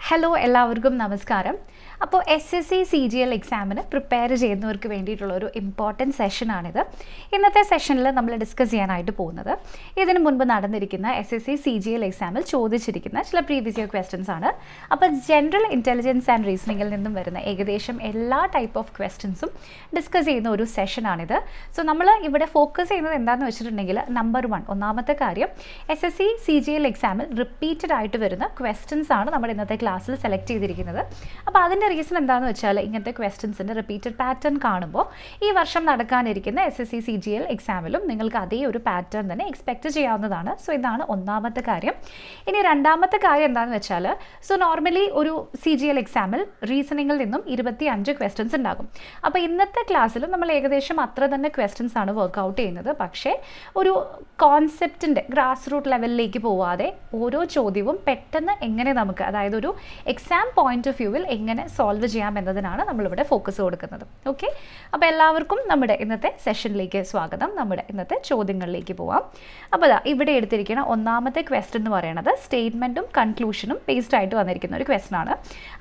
Hello എല്ലാവർക്കും നമസ്കാരം. അപ്പോൾ SSC CGL എക്സാമിന് പ്രിപ്പയർ ചെയ്യുന്നവർക്ക് വേണ്ടിയിട്ടുള്ളൊരു ഇമ്പോർട്ടൻറ്റ് സെഷനാണിത്. ഇന്നത്തെ സെഷനിൽ നമ്മൾ ഡിസ്കസ് ചെയ്യാനായിട്ട് പോകുന്നത് ഇതിനു മുൻപ് നടന്നിരിക്കുന്ന SSC CGL എക്സാമിൽ ചോദിച്ചിരിക്കുന്ന ചില പ്രീവിയസ് ഇയർ ക്വസ്റ്റ്യൻസ് ആണ്. അപ്പോൾ ജനറൽ ഇൻ്റലിജൻസ് ആൻഡ് റീസണിങ്ങിൽ നിന്നും വരുന്ന ഏകദേശം എല്ലാ ടൈപ്പ് ഓഫ് ക്വസ്റ്റ്യൻസും ഡിസ്കസ് ചെയ്യുന്ന ഒരു സെഷനാണിത്. സോ നമ്മൾ ഇവിടെ ഫോക്കസ് ചെയ്യുന്നത് എന്താണെന്ന് വെച്ചിട്ടുണ്ടെങ്കിൽ നമ്പർ 1 ഒന്നാമത്തെ കാര്യം SSC CGL എക്സാമിൽ റിപ്പീറ്റഡ് ആയിട്ട് വരുന്ന ക്വസ്റ്റ്യൻസ് ആണ് നമ്മൾ ഇന്നത്തെ ക്ലാസ്സിൽ സെലക്ട് ചെയ്തിരിക്കുന്നത്. അപ്പോൾ അതിൻ്റെ റീസൺ എന്താണെന്ന് വെച്ചാൽ ഇങ്ങനത്തെ ക്വസ്റ്റ്യൻസിൻ്റെ റിപ്പീറ്റഡ് പാറ്റേൺ കാണുമ്പോൾ ഈ വർഷം നടക്കാനിരിക്കുന്ന SSC CGL എക്സാമിലും നിങ്ങൾക്ക് അതേ ഒരു പാറ്റേൺ തന്നെ എക്സ്പെക്റ്റ് ചെയ്യാവുന്നതാണ്. സോ ഇതാണ് ഒന്നാമത്തെ കാര്യം. ഇനി രണ്ടാമത്തെ കാര്യം എന്താണെന്ന് വെച്ചാൽ നോർമലി ഒരു CGL എക്സാമിൽ റീസണിങ്ങിൽ നിന്നും 25 ക്വസ്റ്റ്യൻസ് ഉണ്ടാകും. അപ്പോൾ ഇന്നത്തെ ക്ലാസ്സിലും നമ്മൾ ഏകദേശം അത്ര തന്നെ ക്വസ്റ്റ്യൻസ് ആണ് വർക്ക്ഔട്ട് ചെയ്യുന്നത്. പക്ഷേ ഒരു കോൺസെപ്റ്റിൻ്റെ ഗ്രാസ് റൂട്ട് ലെവലിലേക്ക് പോവാതെ ഓരോ ചോദ്യവും പെട്ടെന്ന് എങ്ങനെ നമുക്ക്, അതായത് ഒരു എക്സാം പോയിന്റ് ഓഫ് വ്യൂവിൽ എങ്ങനെ സോൾവ് ചെയ്യാം എന്നതിനാണ് നമ്മളിവിടെ ഫോക്കസ് കൊടുക്കുന്നത്. ഓക്കെ, അപ്പോൾ എല്ലാവർക്കും നമ്മുടെ ഇന്നത്തെ സെഷനിലേക്ക് സ്വാഗതം. നമ്മുടെ ഇന്നത്തെ ചോദ്യങ്ങളിലേക്ക് പോവാം. അപ്പോൾ ഇവിടെ എടുത്തിരിക്കുന്ന ഒന്നാമത്തെ ക്വസ്റ്റ്യൻ എന്ന് പറയുന്നത് സ്റ്റേറ്റ്മെൻറ്റും കൺക്ലൂഷനും ബേസ്ഡ് ആയിട്ട് വന്നിരിക്കുന്ന ഒരു ക്വസ്റ്റ്യൻ ആണ്.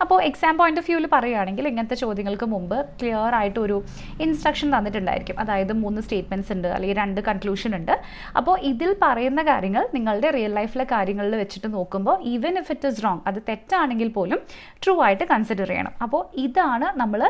അപ്പോൾ എക്സാം പോയിന്റ് ഓഫ് വ്യൂവിൽ പറയുകയാണെങ്കിൽ ഇങ്ങനത്തെ ചോദ്യങ്ങൾക്ക് മുമ്പ് ക്ലിയർ ആയിട്ട് ഒരു ഇൻസ്ട്രക്ഷൻ തന്നിട്ടുണ്ടായിരിക്കും. അതായത് 3 സ്റ്റേറ്റ്മെൻറ്റ്സ് ഉണ്ട്, അല്ലെങ്കിൽ 2 കൺക്ലൂഷൻ ഉണ്ട്. അപ്പോൾ ഇതിൽ പറയുന്ന കാര്യങ്ങൾ നിങ്ങളുടെ റിയൽ ലൈഫിലെ കാര്യങ്ങളിൽ വെച്ചിട്ട് നോക്കുമ്പോൾ even if it is wrong, അത് തെറ്റാണെങ്കിൽ പോലും ട്രൂ ആയിട്ട് കൺസിഡർ ചെയ്യണം. അപ്പോൾ ഇതാണ് നമ്മൾ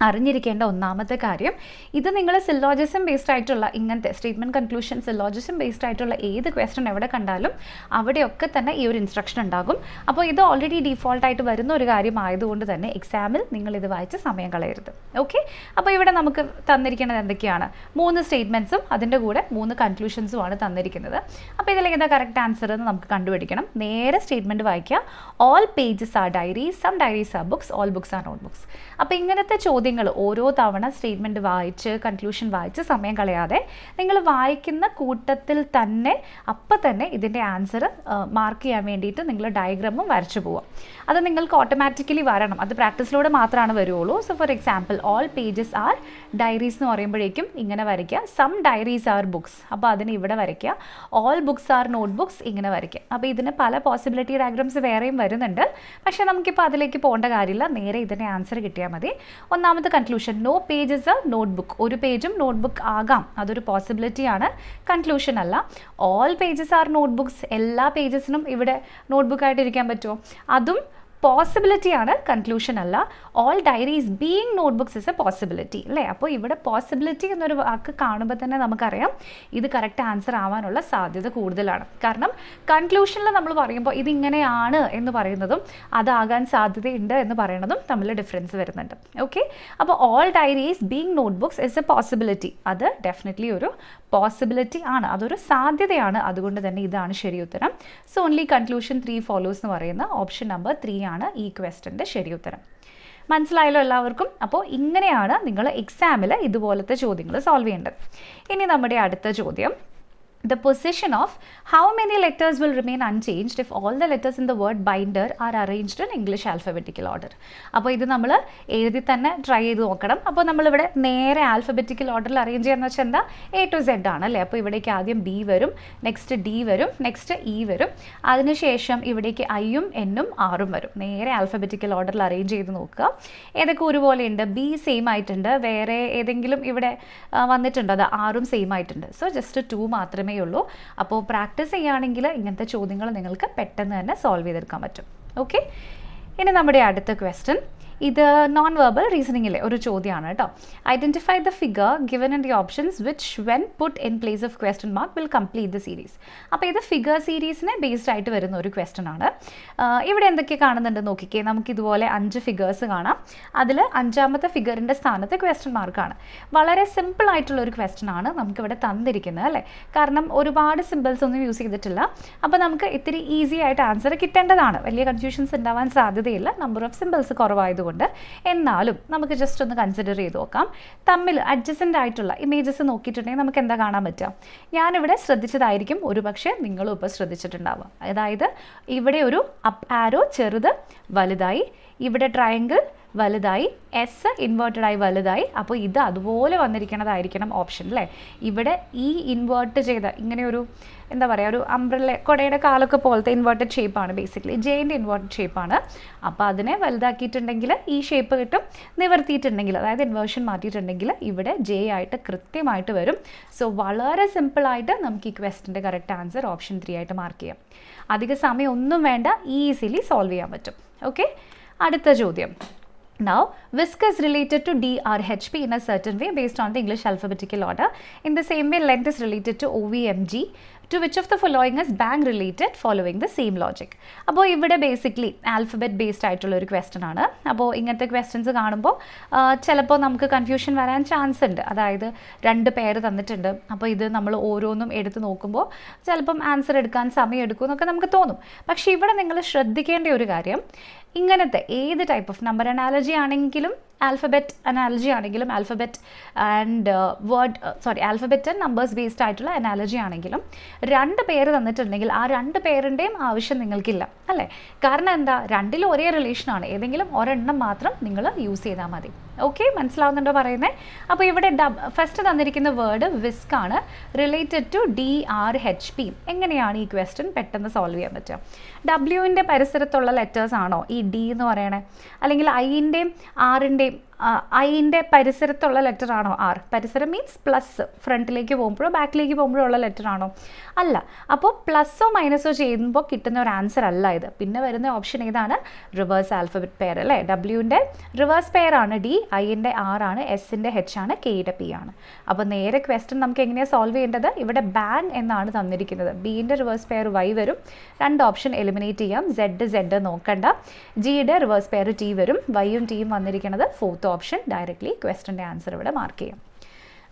അറിഞ്ഞിരിക്കേണ്ട ഒന്നാമത്തെ കാര്യം. ഇത് നിങ്ങൾ സിലോജിസം ബേസ്ഡ് ആയിട്ടുള്ള ഇങ്ങനത്തെ സ്റ്റേറ്റ്മെൻറ്റ് കൺക്ലൂഷൻ സിലോജിസം ബേസ്ഡ് ആയിട്ടുള്ള ഏത് ക്വസ്റ്റ്യൻ എവിടെ കണ്ടാലും അവിടെയൊക്കെ തന്നെ ഈ ഒരു ഇൻസ്ട്രക്ഷൻ ഉണ്ടാകും. അപ്പോൾ ഇത് ഓൾറെഡി ഡീഫോൾട്ടായിട്ട് വരുന്ന ഒരു കാര്യമായതുകൊണ്ട് തന്നെ എക്സാമിൽ നിങ്ങളിത് വായിച്ച് സമയം കളയരുത്. ഓക്കെ, അപ്പോൾ ഇവിടെ നമുക്ക് തന്നിരിക്കുന്നത് എന്തൊക്കെയാണ്? 3 സ്റ്റേറ്റ്മെൻറ്റ്സും അതിൻ്റെ കൂടെ 3 കൺക്ലൂഷൻസുമാണ് തന്നിരിക്കുന്നത്. അപ്പോൾ ഇതിലേക്ക് എന്താ കറക്റ്റ് ആൻസർ എന്ന് നമുക്ക് കണ്ടുപിടിക്കണം. നേരെ സ്റ്റേറ്റ്മെൻറ്റ് വായിക്കുക. All pages are diaries, some diaries are books, all books are notebooks. അപ്പോൾ ഇങ്ങനത്തെ ചോദ്യങ്ങൾ ഓരോ തവണ സ്റ്റേറ്റ്മെൻറ്റ് വായിച്ച് കൺക്ലൂഷൻ വായിച്ച് സമയം കളയാതെ നിങ്ങൾ വായിക്കുന്ന കൂട്ടത്തിൽ തന്നെ അപ്പം തന്നെ ഇതിൻ്റെ ആൻസർ മാർക്ക് ചെയ്യാൻ വേണ്ടിയിട്ട് നിങ്ങൾ ഡയഗ്രാമും വരച്ചു പോവാം. അത് നിങ്ങൾക്ക് ഓട്ടോമാറ്റിക്കലി വരണം. അത് പ്രാക്ടീസിലൂടെ മാത്രമാണ് വരുള്ളൂ. So for example all pages are diaries എന്ന് പറയുമ്പോഴേക്കും ഇങ്ങനെ വരയ്ക്കുക. സം ഡയറീസ് ആർ ബുക്സ്, അപ്പോൾ അതിന് ഇവിടെ വരയ്ക്കുക. All books are not books ഇങ്ങനെ വരയ്ക്കുക. അപ്പോൾ ഇതിന് പല പോസിബിലിറ്റി ഡയഗ്രാംസ് വേറെയും വരുന്നുണ്ട്. പക്ഷേ നമുക്കിപ്പോൾ അതിലേക്ക് പോകേണ്ട കാര്യമില്ല. നേരെ ഇതിൻ്റെ ആൻസർ കിട്ടിയാൽ മതി. ഒന്നാമത്തെ conclusion, no page is a notebook. ഒരു പേജും നോട്ട്ബുക്ക് ആകാം, അതൊരു പോസിബിലിറ്റിയാണ്, കൺക്ലൂഷൻ അല്ല. ഓൾ പേജസ് ആർ നോട്ട്ബുക്സ്, എല്ലാ പേജസിനും ഇവിടെ നോട്ട്ബുക്കായിട്ട് ഇരിക്കാൻ പറ്റുമോ? അതും പോസിബിലിറ്റിയാണ്, കൺക്ലൂഷൻ അല്ല. All diaries being notebooks is a possibility അല്ലേ? അപ്പോൾ ഇവിടെ പോസിബിലിറ്റി എന്നൊരു വാക്ക് കാണുമ്പോൾ തന്നെ നമുക്കറിയാം ഇത് കറക്റ്റ് ആൻസർ ആവാനുള്ള സാധ്യത കൂടുതലാണ്. കാരണം കൺക്ലൂഷനിൽ നമ്മൾ പറയുമ്പോൾ ഇതിങ്ങനെയാണ് എന്ന് പറയുന്നതും അതാകാൻ സാധ്യതയുണ്ട് എന്ന് പറയുന്നതും തമ്മിൽ ഡിഫറൻസ് വരുന്നുണ്ട്. ഓക്കെ, അപ്പോൾ all diaries being notebooks is a possibility, അത് ഡെഫിനറ്റ്ലി ഒരു പോസിബിലിറ്റി ആണ്, അതൊരു സാധ്യതയാണ്. അതുകൊണ്ട് തന്നെ ഇതാണ് ശരി ഉത്തരം. സോ ഓൺലി കൺക്ലൂഷൻ 3 ഫോളോസ് എന്ന് പറയുന്ന ഓപ്ഷൻ നമ്പർ 3 ആണ് ഈ ക്വസ്റ്റ്യൻ്റെ ശരി ഉത്തരം. മനസ്സിലായല്ലോ എല്ലാവർക്കും? അപ്പോൾ ഇങ്ങനെയാണ് നിങ്ങൾ എക്സാമിൽ ഇതുപോലത്തെ ചോദ്യങ്ങൾ സോൾവ് ചെയ്യേണ്ടത്. ഇനി നമ്മുടെ അടുത്ത ചോദ്യം, the position of how many letters will remain unchanged if all the letters in the word binder are arranged in English alphabetical order. അപ്പോൾ ഇത് നമ്മൾ എഴുതി തന്നെ ട്രൈ ചെയ്ത് നോക്കണം. അപ്പോൾ നമ്മളിവിടെ നേരെ ആൽഫബറ്റിക്കൽ ഓർഡറിൽ അറേഞ്ച് ചെയ്യാന്ന് വെച്ചാൽ എന്താ, A to Z ആണ് അല്ലേ? അപ്പോൾ ഇവിടേക്ക് ആദ്യം B വരും, നെക്സ്റ്റ് D വരും, നെക്സ്റ്റ് E വരും, അതിനുശേഷം ഇവിടേക്ക് Iയും Nഉം Rഉം വരും. നേരെ ആൽഫബറ്റിക്കൽ ഓർഡറിൽ അറേഞ്ച് ചെയ്ത് നോക്കുക. ഏതൊക്കെ ഒരുപോലെ ഉണ്ട്? B സെയിം ആയിട്ടുണ്ട്, വേറെ ഏതെങ്കിലും ഇവിടെ വന്നിട്ടുണ്ട്, അത് Rഉം സെയിം ആയിട്ടുണ്ട്. സോ ജസ്റ്റ് 2 മാത്രമേ ഉള്ളൂ. അപ്പോൾ പ്രാക്ടീസ് ചെയ്യുകയാണെങ്കിൽ ഇങ്ങനത്തെ ചോദ്യങ്ങൾ നിങ്ങൾക്ക് പെട്ടെന്ന് തന്നെ സോൾവ് ചെയ്തെടുക്കാൻ പറ്റും. ഓക്കെ, ഇനി നമ്മുടെ അടുത്ത ക്വസ്റ്റ്യൻ, ഇത് നോൺ വെർബൽ റീസണിങ്ങിലെ ഒരു ചോദ്യമാണ് കേട്ടോ. Identify the figure given in the options which when put in place of question mark will complete the series. അപ്പോൾ ഇത് ഫിഗർ സീരീസിനെ ബേസ്ഡ് ആയിട്ട് വരുന്ന ഒരു ക്വസ്റ്റ്യൻ ആണ്. ഇവിടെ എന്തൊക്കെ കാണുന്നുണ്ട് നോക്കിക്കേ. നമുക്കിതുപോലെ 5 ഫിഗേഴ്സ് കാണാം. അതിൽ 5ാമത്തെ ഫിഗറിൻ്റെ സ്ഥാനത്ത് ക്വസ്റ്റ്യൻ മാർക്കാണ്. വളരെ സിമ്പിൾ ആയിട്ടുള്ള ഒരു ക്വസ്റ്റ്യൻ ആണ് നമുക്കിവിടെ തന്നിരിക്കുന്നത് അല്ലേ? കാരണം ഒരുപാട് സിമ്പിൾസ് ഒന്നും യൂസ് ചെയ്തിട്ടില്ല. അപ്പോൾ നമുക്ക് ഇത്തിരി ഈസി ആയിട്ട് ആൻസർ കിട്ടേണ്ടതാണ്. വലിയ കൺഫ്യൂഷൻസ് ഉണ്ടാവാൻ സാധ്യതയില്ല, നമ്പർ ഓഫ് സിമ്പിൾസ് കുറവായതുകൊണ്ട്. എന്നാലും നമുക്ക് ജസ്റ്റ് ഒന്ന് കൺസിഡർ ചെയ്ത് നോക്കാം. തമ്മിൽ അഡ്ജസൻ്റ് ആയിട്ടുള്ള ഇമേജസ് നോക്കിയിട്ടുണ്ടെങ്കിൽ നമുക്ക് എന്താ കാണാൻ പറ്റുക? ഞാനിവിടെ ശ്രദ്ധിച്ചതായിരിക്കും, ഒരുപക്ഷെ നിങ്ങളും ഇപ്പോൾ ശ്രദ്ധിച്ചിട്ടുണ്ടാവുക. അതായത് ഇവിടെ ഒരു അപ്പ് ആരോ ചെറുത് വലുതായി, ഇവിടെ ട്രയാങ്കിൾ വലുതായി, എസ് ഇൻവേർട്ടഡായി വലുതായി. അപ്പോൾ ഇത് അതുപോലെ വന്നിരിക്കുന്നതായിരിക്കണം ഓപ്ഷൻ അല്ലേ. ഇവിടെ ഈ ഇൻവേർട്ട് ചെയ്ത ഇങ്ങനെ ഒരു എന്താ പറയുക, ഒരു അംബ്രല്ല കുടയുടെ കാലൊക്കെ പോലത്തെ ഇൻവേർട്ടഡ് ഷേപ്പാണ് ബേസിക്കലി, ജെയിൻ്റെ ഇൻവേർട്ടഡ് ഷേപ്പാണ്. അപ്പോൾ അതിനെ വലുതാക്കിയിട്ടുണ്ടെങ്കിൽ ഈ ഷേപ്പ് കിട്ടും, നിവർത്തിയിട്ടുണ്ടെങ്കിൽ അതായത് ഇൻവേർഷൻ മാറ്റിയിട്ടുണ്ടെങ്കിൽ ഇവിടെ ജെ ആയിട്ട് കൃത്യമായിട്ട് വരും. സോ വളരെ സിമ്പിളായിട്ട് നമുക്ക് ഈ ക്വസ്റ്റിൻ്റെ കറക്റ്റ് ആൻസർ ഓപ്ഷൻ 3 ആയിട്ട് മാർക്ക് ചെയ്യാം. അധിക സമയം ഒന്നും വേണ്ട, ഈസിലി സോൾവ് ചെയ്യാൻ പറ്റും. ഓക്കെ, അടുത്ത ചോദ്യം. Now, whisk is related to DRHP in a certain way based on the English alphabetical order. In the same way, length is related to OVMG. To which of the following is bang related following the same logic? അപ്പോൾ ഇവിടെ basically alphabet based ആയിട്ടുള്ള ഒരു question ആണ്. അപ്പോൾ ഇങ്ങനത്തെ questions കാണുമ്പോൾ ചിലപ്പോൾ നമുക്ക് കൺഫ്യൂഷൻ വരാൻ ചാൻസ് ഉണ്ട്. അതായത് 2 പേര് തന്നിട്ടുണ്ട്, അപ്പോൾ ഇത് നമ്മൾ ഓരോന്നും എടുത്ത് നോക്കുമ്പോൾ ചിലപ്പം ആൻസർ എടുക്കാൻ സമയം എടുക്കും എന്നൊക്കെ നമുക്ക് തോന്നും. പക്ഷേ ഇവിടെ നിങ്ങൾ ശ്രദ്ധിക്കേണ്ട ഒരു കാര്യം, ഇങ്ങനത്തെ ഏത് ടൈപ്പ് ഓഫ് നമ്പർ അനാലജി ആണെങ്കിലും ആൽഫബറ്റ് അനാലജി ആണെങ്കിലും ആൽഫബറ്റ് ആൻഡ് നമ്പേഴ്സ് ബേസ്ഡ് ആയിട്ടുള്ള അനാലജി ആണെങ്കിലും 2 പേര് തന്നിട്ടുണ്ടെങ്കിൽ ആ 2 പേരിൻ്റെയും ആവശ്യം നിങ്ങൾക്കില്ല അല്ലേ. കാരണം എന്താ, രണ്ടിലും ഒരേ റിലേഷനാണ്, ഏതെങ്കിലും ഒരെണ്ണം മാത്രം നിങ്ങൾ യൂസ് ചെയ്താൽ മതി. ഓക്കെ, മനസ്സിലാവുന്നുണ്ടോ പറയുന്നത്? അപ്പോൾ ഇവിടെ ഫസ്റ്റ് തന്നിരിക്കുന്ന വേർഡ് വിസ്ക് ആണ്, റിലേറ്റഡ് ടു DRHP. എങ്ങനെയാണ് ഈ ക്വസ്റ്റ്യൻ പെട്ടെന്ന് സോൾവ് ചെയ്യാൻ പറ്റുക? ഡബ്ല്യുവിൻ്റെ പരിസരത്തുള്ള ലെറ്റേഴ്സ് ആണോ ഈ ഡി എന്ന് പറയണേ, അല്ലെങ്കിൽ ഐൻ്റെയും ആറിൻ്റെയും ഐൻ്റെ പരിസരത്തുള്ള ലെറ്റർ ആണോ ആർ? പരിസരം മീൻസ് പ്ലസ്, ഫ്രണ്ടിലേക്ക് പോകുമ്പോഴോ ബാക്കിലേക്ക് പോകുമ്പോഴോ ഉള്ള ലെറ്റർ ആണോ? അല്ല. അപ്പോൾ പ്ലസ്സോ മൈനസോ ചെയ്യുമ്പോൾ കിട്ടുന്ന ഒരു ആൻസർ അല്ല ഇത്. പിന്നെ വരുന്ന ഓപ്ഷൻ ഏതാണ്? റിവേഴ്സ് ആൽഫബറ്റ് പെയർ അല്ലേ. ഡബ്ല്യുവിൻ്റെ റിവേഴ്സ് പെയർ ആണ് ഡി, ഐൻ്റെ ആർ ആണ്, എസിൻ്റെ എച്ച് ആണ്, കെയുടെ പി ആണ്. അപ്പോൾ നേരെ ക്വസ്റ്റ്യൻ നമുക്ക് എങ്ങനെയാണ് സോൾവ് ചെയ്യേണ്ടത്? ഇവിടെ ബാങ് എന്നാണ് തന്നിരിക്കുന്നത്, ബിൻ്റെ റിവേഴ്സ് പെയർ വൈ വരും, 2 ഓപ്ഷൻ എലിമിനേറ്റ് ചെയ്യാം. സെഡ് നോക്കണ്ട, ജിയുടെ റിവേഴ്സ് പെയർ ടി വരും, വൈയും ടിയും വന്നിരിക്കുന്നത് 4th ഓപ്ഷൻ. ഡയറക്റ്റ്ലി ക്വസ്റ്റ്യൻ്റെ ആൻസർ ഇവിടെ മാർക്ക് ചെയ്യാം.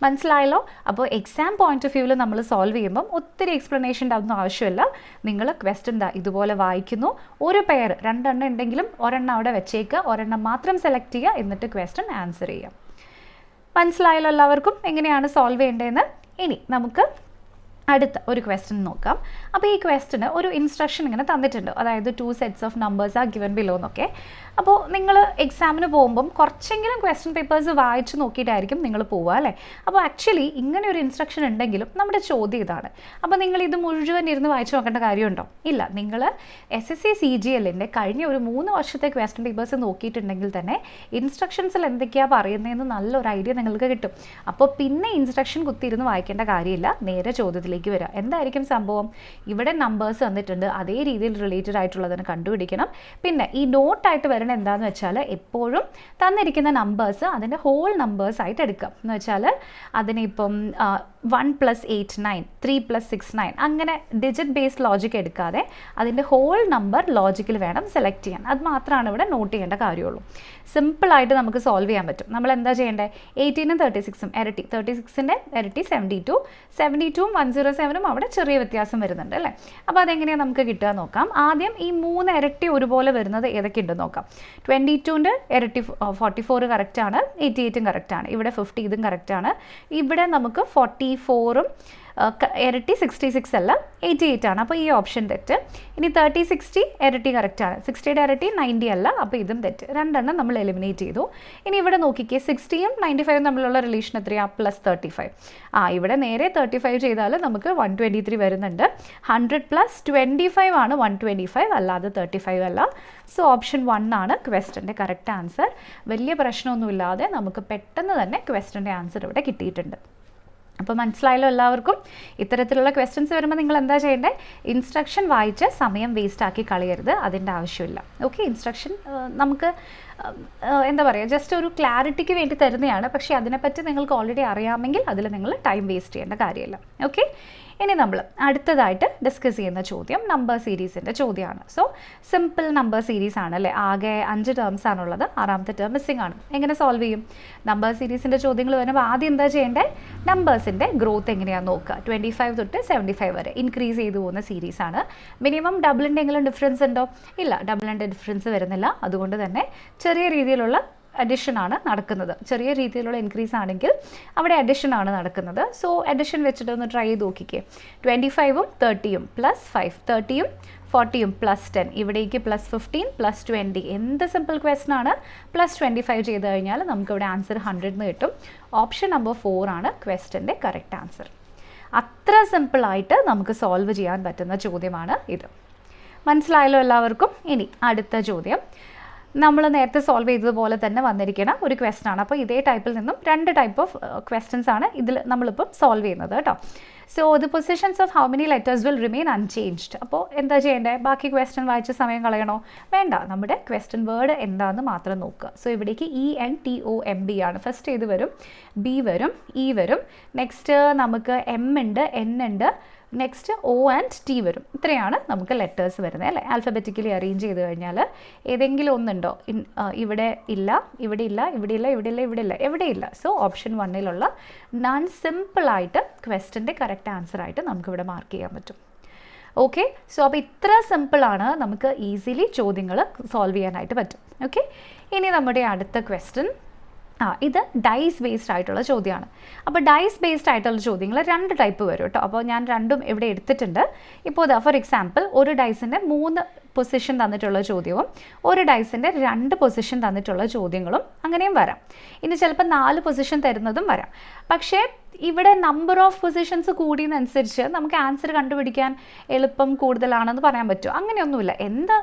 മനസ്സിലായല്ലോ? അപ്പോൾ എക്സാം പോയിന്റ് ഓഫ് വ്യൂവിൽ നമ്മൾ സോൾവ് ചെയ്യുമ്പം ഒത്തിരി എക്സ്പ്ലനേഷൻ്റെ ഒന്നും ആവശ്യമില്ല. നിങ്ങൾ ക്വസ്റ്റ്യൻ ഇതുപോലെ വായിക്കുന്നു, ഒരു പെയർ 2 എണ്ണം ഉണ്ടെങ്കിലും ഒരെണ്ണം അവിടെ വെച്ചേക്കുക, ഒരെണ്ണം മാത്രം സെലക്ട് ചെയ്യുക, എന്നിട്ട് ക്വസ്റ്റ്യൻ ആൻസർ ചെയ്യാം. മനസ്സിലായല്ലോ എല്ലാവർക്കും എങ്ങനെയാണ് സോൾവ് ചെയ്യേണ്ടതെന്ന്? ഇനി നമുക്ക് അടുത്ത ഒരു ക്വസ്റ്റ്യൻ നോക്കാം. അപ്പോൾ ഈ ക്വസ്റ്റ്യന് ഒരു ഇൻസ്ട്രക്ഷൻ ഇങ്ങനെ തന്നിട്ടുണ്ട്, അതായത് 2 sets of numbers are given below എന്നൊക്കെ. അപ്പോൾ നിങ്ങൾ എക്സാമിന് പോകുമ്പം കുറച്ചെങ്കിലും ക്വസ്റ്റ്യൻ പേപ്പേഴ്സ് വായിച്ച് നോക്കിയിട്ടായിരിക്കും നിങ്ങൾ പോവുക അല്ലേ. അപ്പോൾ ആക്ച്വലി ഇങ്ങനെ ഒരു ഇൻസ്ട്രക്ഷൻ ഉണ്ടെങ്കിലും നമ്മുടെ ചോദ്യം ഇതാണ്. അപ്പോൾ നിങ്ങൾ ഇത് മുഴുവൻ ഇരുന്ന് വായിച്ച് നോക്കേണ്ട കാര്യമുണ്ടോ? ഇല്ല. നിങ്ങൾ SSC CGLൻ്റെ കഴിഞ്ഞ ഒരു 3 വർഷത്തെ ക്വസ്റ്റ്യൻ പേപ്പേഴ്സ് നോക്കിയിട്ടുണ്ടെങ്കിൽ തന്നെ ഇൻസ്ട്രക്ഷൻസിൽ എന്തൊക്കെയാണ് പറയുന്നതെന്ന് നല്ലൊരു ഐഡിയ നിങ്ങൾക്ക് കിട്ടും. അപ്പോൾ പിന്നെ ഇൻസ്ട്രക്ഷൻ കുത്തിയിരുന്ന് വായിക്കേണ്ട കാര്യമില്ല, നേരെ ചോദ്യത്തിലേക്ക് വരിക. എന്തായിരിക്കും സംഭവം? ഇവിടെ നമ്പേഴ്സ് വന്നിട്ടുണ്ട്, അതേ രീതിയിൽ റിലേറ്റഡ് ആയിട്ടുള്ളതിനെ കണ്ടുപിടിക്കണം. പിന്നെ ഈ നോട്ടായിട്ട് വരണം എന്താണെന്ന് വെച്ചാൽ എപ്പോഴും തന്നിരിക്കുന്ന നമ്പേഴ്സ് അതിൻ്റെ ഹോൾ നമ്പേഴ്സ് ആയിട്ട് എടുക്കാം. എന്ന് വെച്ചാൽ അതിനിപ്പം 1 + 8 9, 3 + 6 9 അങ്ങനെ ഡിജിറ്റ് ബേസ്ഡ് ലോജിക് എടുക്കാതെ അതിൻ്റെ ഹോൾ നമ്പർ ലോജിക്കിൽ വേണം സെലക്ട് ചെയ്യാൻ. അത് മാത്രമാണ് ഇവിടെ നോട്ട് ചെയ്യേണ്ട കാര്യമുള്ളൂ. സിമ്പിളായിട്ട് നമുക്ക് സോൾവ് ചെയ്യാൻ പറ്റും. നമ്മൾ എന്താ ചെയ്യേണ്ടത്? 18ഉം 36ഉം ഇരട്ടി, 36ൻ്റെ ഇരട്ടി 72, 72ഉം 107ഉം അവിടെ ചെറിയ വ്യത്യാസം വരുന്നുണ്ട് അല്ലേ. അപ്പോൾ അതെങ്ങനെയാണ് നമുക്ക് കിട്ടുക നോക്കാം. ആദ്യം ഈ 3 ഇരട്ടി ഒരുപോലെ വരുന്നത് ഏതൊക്കെ ഉണ്ടെന്ന് നോക്കാം. 22ൻ്റെ ഇരട്ടി 44 കറക്റ്റാണ്, 88ഉം കറക്റ്റാണ്, ഇവിടെ 50 ഇതും കറക്റ്റാണ്. ഇവിടെ നമുക്ക് 44ഉം ഇരട്ടി 66 അല്ല 88 ആണ്, അപ്പോൾ ഈ ഓപ്ഷൻ തെറ്റ്. ഇനി 30 60 ഇരട്ടി കറക്റ്റാണ്, 60യുടെ ഇരട്ടി 90 അല്ല, അപ്പോൾ ഇതും തെറ്റ്. 2 എണ്ണം നമ്മൾ എലിമിനേറ്റ് ചെയ്തു. ഇനി ഇവിടെ നോക്കിക്കേ, 60ഉം 95ഉം തമ്മിലുള്ള റിലേഷൻ എത്രയാണ്? +35. ഇവിടെ നേരെ 35 ചെയ്താൽ നമുക്ക് 123 വരുന്നുണ്ട്. 100 + 25 ആണ് 125, അല്ലാതെ 35 അല്ല. സോ ഓപ്ഷൻ 1 ആണ് ക്വസ്റ്റ്യൻ്റെ കറക്റ്റ് ആൻസർ. വലിയ പ്രശ്നമൊന്നുമില്ലാതെ നമുക്ക് പെട്ടെന്ന് തന്നെ ക്വസ്റ്റ്യൻ്റെ ആൻസർ ഇവിടെ കിട്ടിയിട്ടുണ്ട്. അപ്പോൾ മനസ്സിലായല്ലോ എല്ലാവർക്കും? ഇത്തരത്തിലുള്ള ക്വസ്റ്റ്യൻസ് വരുമ്പോൾ നിങ്ങൾ എന്താ ചെയ്യേണ്ടത്? ഇൻസ്ട്രക്ഷൻ വായിച്ച് സമയം വേസ്റ്റ് ആക്കി കളയരുത്, അതിൻ്റെ ആവശ്യമില്ല. ഓക്കെ, ഇൻസ്ട്രക്ഷൻ നമുക്ക് എന്താ പറയുക, ജസ്റ്റ് ഒരു ക്ലാരിറ്റിക്ക് വേണ്ടി തരുന്നതാണ്. പക്ഷേ അതിനെപ്പറ്റി നിങ്ങൾക്ക് ഓൾറെഡി അറിയാമെങ്കിൽ അതിൽ നിങ്ങൾ ടൈം വേസ്റ്റ് ചെയ്യേണ്ട കാര്യമില്ല. ഓക്കെ, ഇനി നമ്മൾ അടുത്തതായിട്ട് ഡിസ്കസ് ചെയ്യുന്ന ചോദ്യം നമ്പർ സീരീസിൻ്റെ ചോദ്യമാണ്. സോ സിമ്പിൾ നമ്പർ സീരീസ് ആണ് അല്ലേ. ആകെ 5 ടേംസ് ആണുള്ളത്, 6ാമത്തെ ടേം മിസ്സിംഗ് ആണ്. എങ്ങനെ സോൾവ് ചെയ്യും? നമ്പർ സീരീസിൻ്റെ ചോദ്യങ്ങൾ വരുമ്പോൾ ആദ്യം എന്താ ചെയ്യേണ്ടത്? നമ്പേഴ്സിൻ്റെ ഗ്രോത്ത് എങ്ങനെയാണെന്ന് നോക്കുക. 25 തൊട്ട് 75 വരെ ഇൻക്രീസ് ചെയ്തു പോകുന്ന സീരീസാണ്. മിനിമം ഡബിളിൻ്റെ എങ്കിലും ഡിഫറൻസ് ഉണ്ടോ? ഇല്ല, ഡബിളിൻ്റെ ഡിഫറൻസ് വരുന്നില്ല. അതുകൊണ്ട് തന്നെ ചെറിയ രീതിയിലുള്ള അഡിഷൻ ആണ് നടക്കുന്നത്. ചെറിയ രീതിയിലുള്ള ഇൻക്രീസ് ആണെങ്കിൽ അവിടെ അഡിഷൻ ആണ് നടക്കുന്നത്. സോ അഡിഷൻ വെച്ചിട്ട് ഒന്ന് ട്രൈ ചെയ്ത് നോക്കിക്കേ. 25ഉം 30ഉം +5, 30ഉം 40യും +10 ഇവിടേക്ക് +15 +20 എന്ത് സിമ്പിൾ ക്വസ്റ്റൻ ആണ്. +25 ചെയ്ത് കഴിഞ്ഞാൽ നമുക്കിവിടെ ആൻസർ 100 എന്ന് കിട്ടും. ഓപ്ഷൻ നമ്പർ 4 ആണ് ക്വസ്റ്റൻ്റെ കറക്റ്റ് ആൻസർ. അത്ര സിമ്പിളായിട്ട് നമുക്ക് സോൾവ് ചെയ്യാൻ പറ്റുന്ന ചോദ്യമാണ് ഇത്. മനസ്സിലായല്ലോ എല്ലാവർക്കും? ഇനി അടുത്ത ചോദ്യം നമ്മൾ നേരത്തെ സോൾവ് ചെയ്തതുപോലെ തന്നെ വന്നിരിക്കുന്ന ഒരു ക്വസ്റ്റൻ ആണ്. അപ്പോൾ ഇതേ ടൈപ്പിൽ നിന്നും 2 ടൈപ്പ് ഓഫ് ക്വസ്റ്റൻസ് ആണ് ഇതിൽ നമ്മളിപ്പം സോൾവ് ചെയ്യുന്നത് കേട്ടോ. So the positions of how many letters will remain unchanged. അപ്പോൾ എന്താ ചെയ്യേണ്ടത്? ബാക്കി ക്വസ്റ്റൻ വായിച്ച് സമയം കളയണോ? വേണ്ട, നമ്മുടെ ക്വസ്റ്റൻ വേർഡ് എന്താണെന്ന് മാത്രം നോക്കുക. സോ ഇവിടേക്ക് ENTOMB ആണ്. ഫസ്റ്റ് ഏത് വരും? B വരും, E വരും. നെക്സ്റ്റ് നമുക്ക് M ഉണ്ട്, N ഉണ്ട്, നെക്സ്റ്റ് O ആൻഡ് T വരും. ഇത്രയാണ് നമുക്ക് ലെറ്റേഴ്സ് വരുന്നത് അല്ലേ? ആൽഫബറ്റിക്കലി അറേഞ്ച് ചെയ്ത് കഴിഞ്ഞാൽ ഏതെങ്കിലും ഒന്നുണ്ടോ? ഇവിടെ ഇല്ല, ഇവിടെ ഇല്ല, ഇവിടെ ഇല്ല, ഇവിടെ ഇല്ല, ഇവിടെ ഇല്ല, എവിടെയില്ല. സോ ഓപ്ഷൻ 1 നൺ സിമ്പിളായിട്ട് ക്വസ്റ്റൻ്റെ കറക്റ്റ് ആൻസറായിട്ട് നമുക്കിവിടെ മാർക്ക് ചെയ്യാൻ പറ്റും. ഓക്കെ, സോ അപ്പോൾ ഇത്ര സിമ്പിളാണ്, നമുക്ക് ഈസിലി ചോദ്യങ്ങൾ സോൾവ് ചെയ്യാനായിട്ട് പറ്റും. ഓക്കെ, ഇനി നമ്മുടെ അടുത്ത ക്വസ്റ്റ്യൻ ഇത് ഡൈസ് ബേസ്ഡ് ആയിട്ടുള്ള ചോദ്യമാണ്. അപ്പോൾ ഡൈസ് ബേസ്ഡ് ആയിട്ടുള്ള ചോദ്യങ്ങൾ 2 ടൈപ്പ് വരും കേട്ടോ. അപ്പോൾ ഞാൻ രണ്ടും ഇവിടെ എടുത്തിട്ടുണ്ട്. ഇപ്പോൾ ഇതാ ഫോർ എക്സാമ്പിൾ ഒരു ഡൈസിൻ്റെ 3 പൊസിഷൻ തന്നിട്ടുള്ള ചോദ്യവും ഒരു ഡൈസിൻ്റെ 2 പൊസിഷൻ തന്നിട്ടുള്ള ചോദ്യങ്ങളും അങ്ങനെയും വരാം. ഇനി ചിലപ്പോൾ 4 പൊസിഷൻ തരുന്നതും വരാം. പക്ഷേ ഇവിടെ നമ്പർ ഓഫ് പൊസിഷൻസ് കൂടിയെന്നനുസരിച്ച് നമുക്ക് ആൻസർ കണ്ടുപിടിക്കാൻ എളുപ്പം കൂടുതലാണെന്ന് പറയാൻ പറ്റുമോ? അങ്ങനെയൊന്നുമില്ല.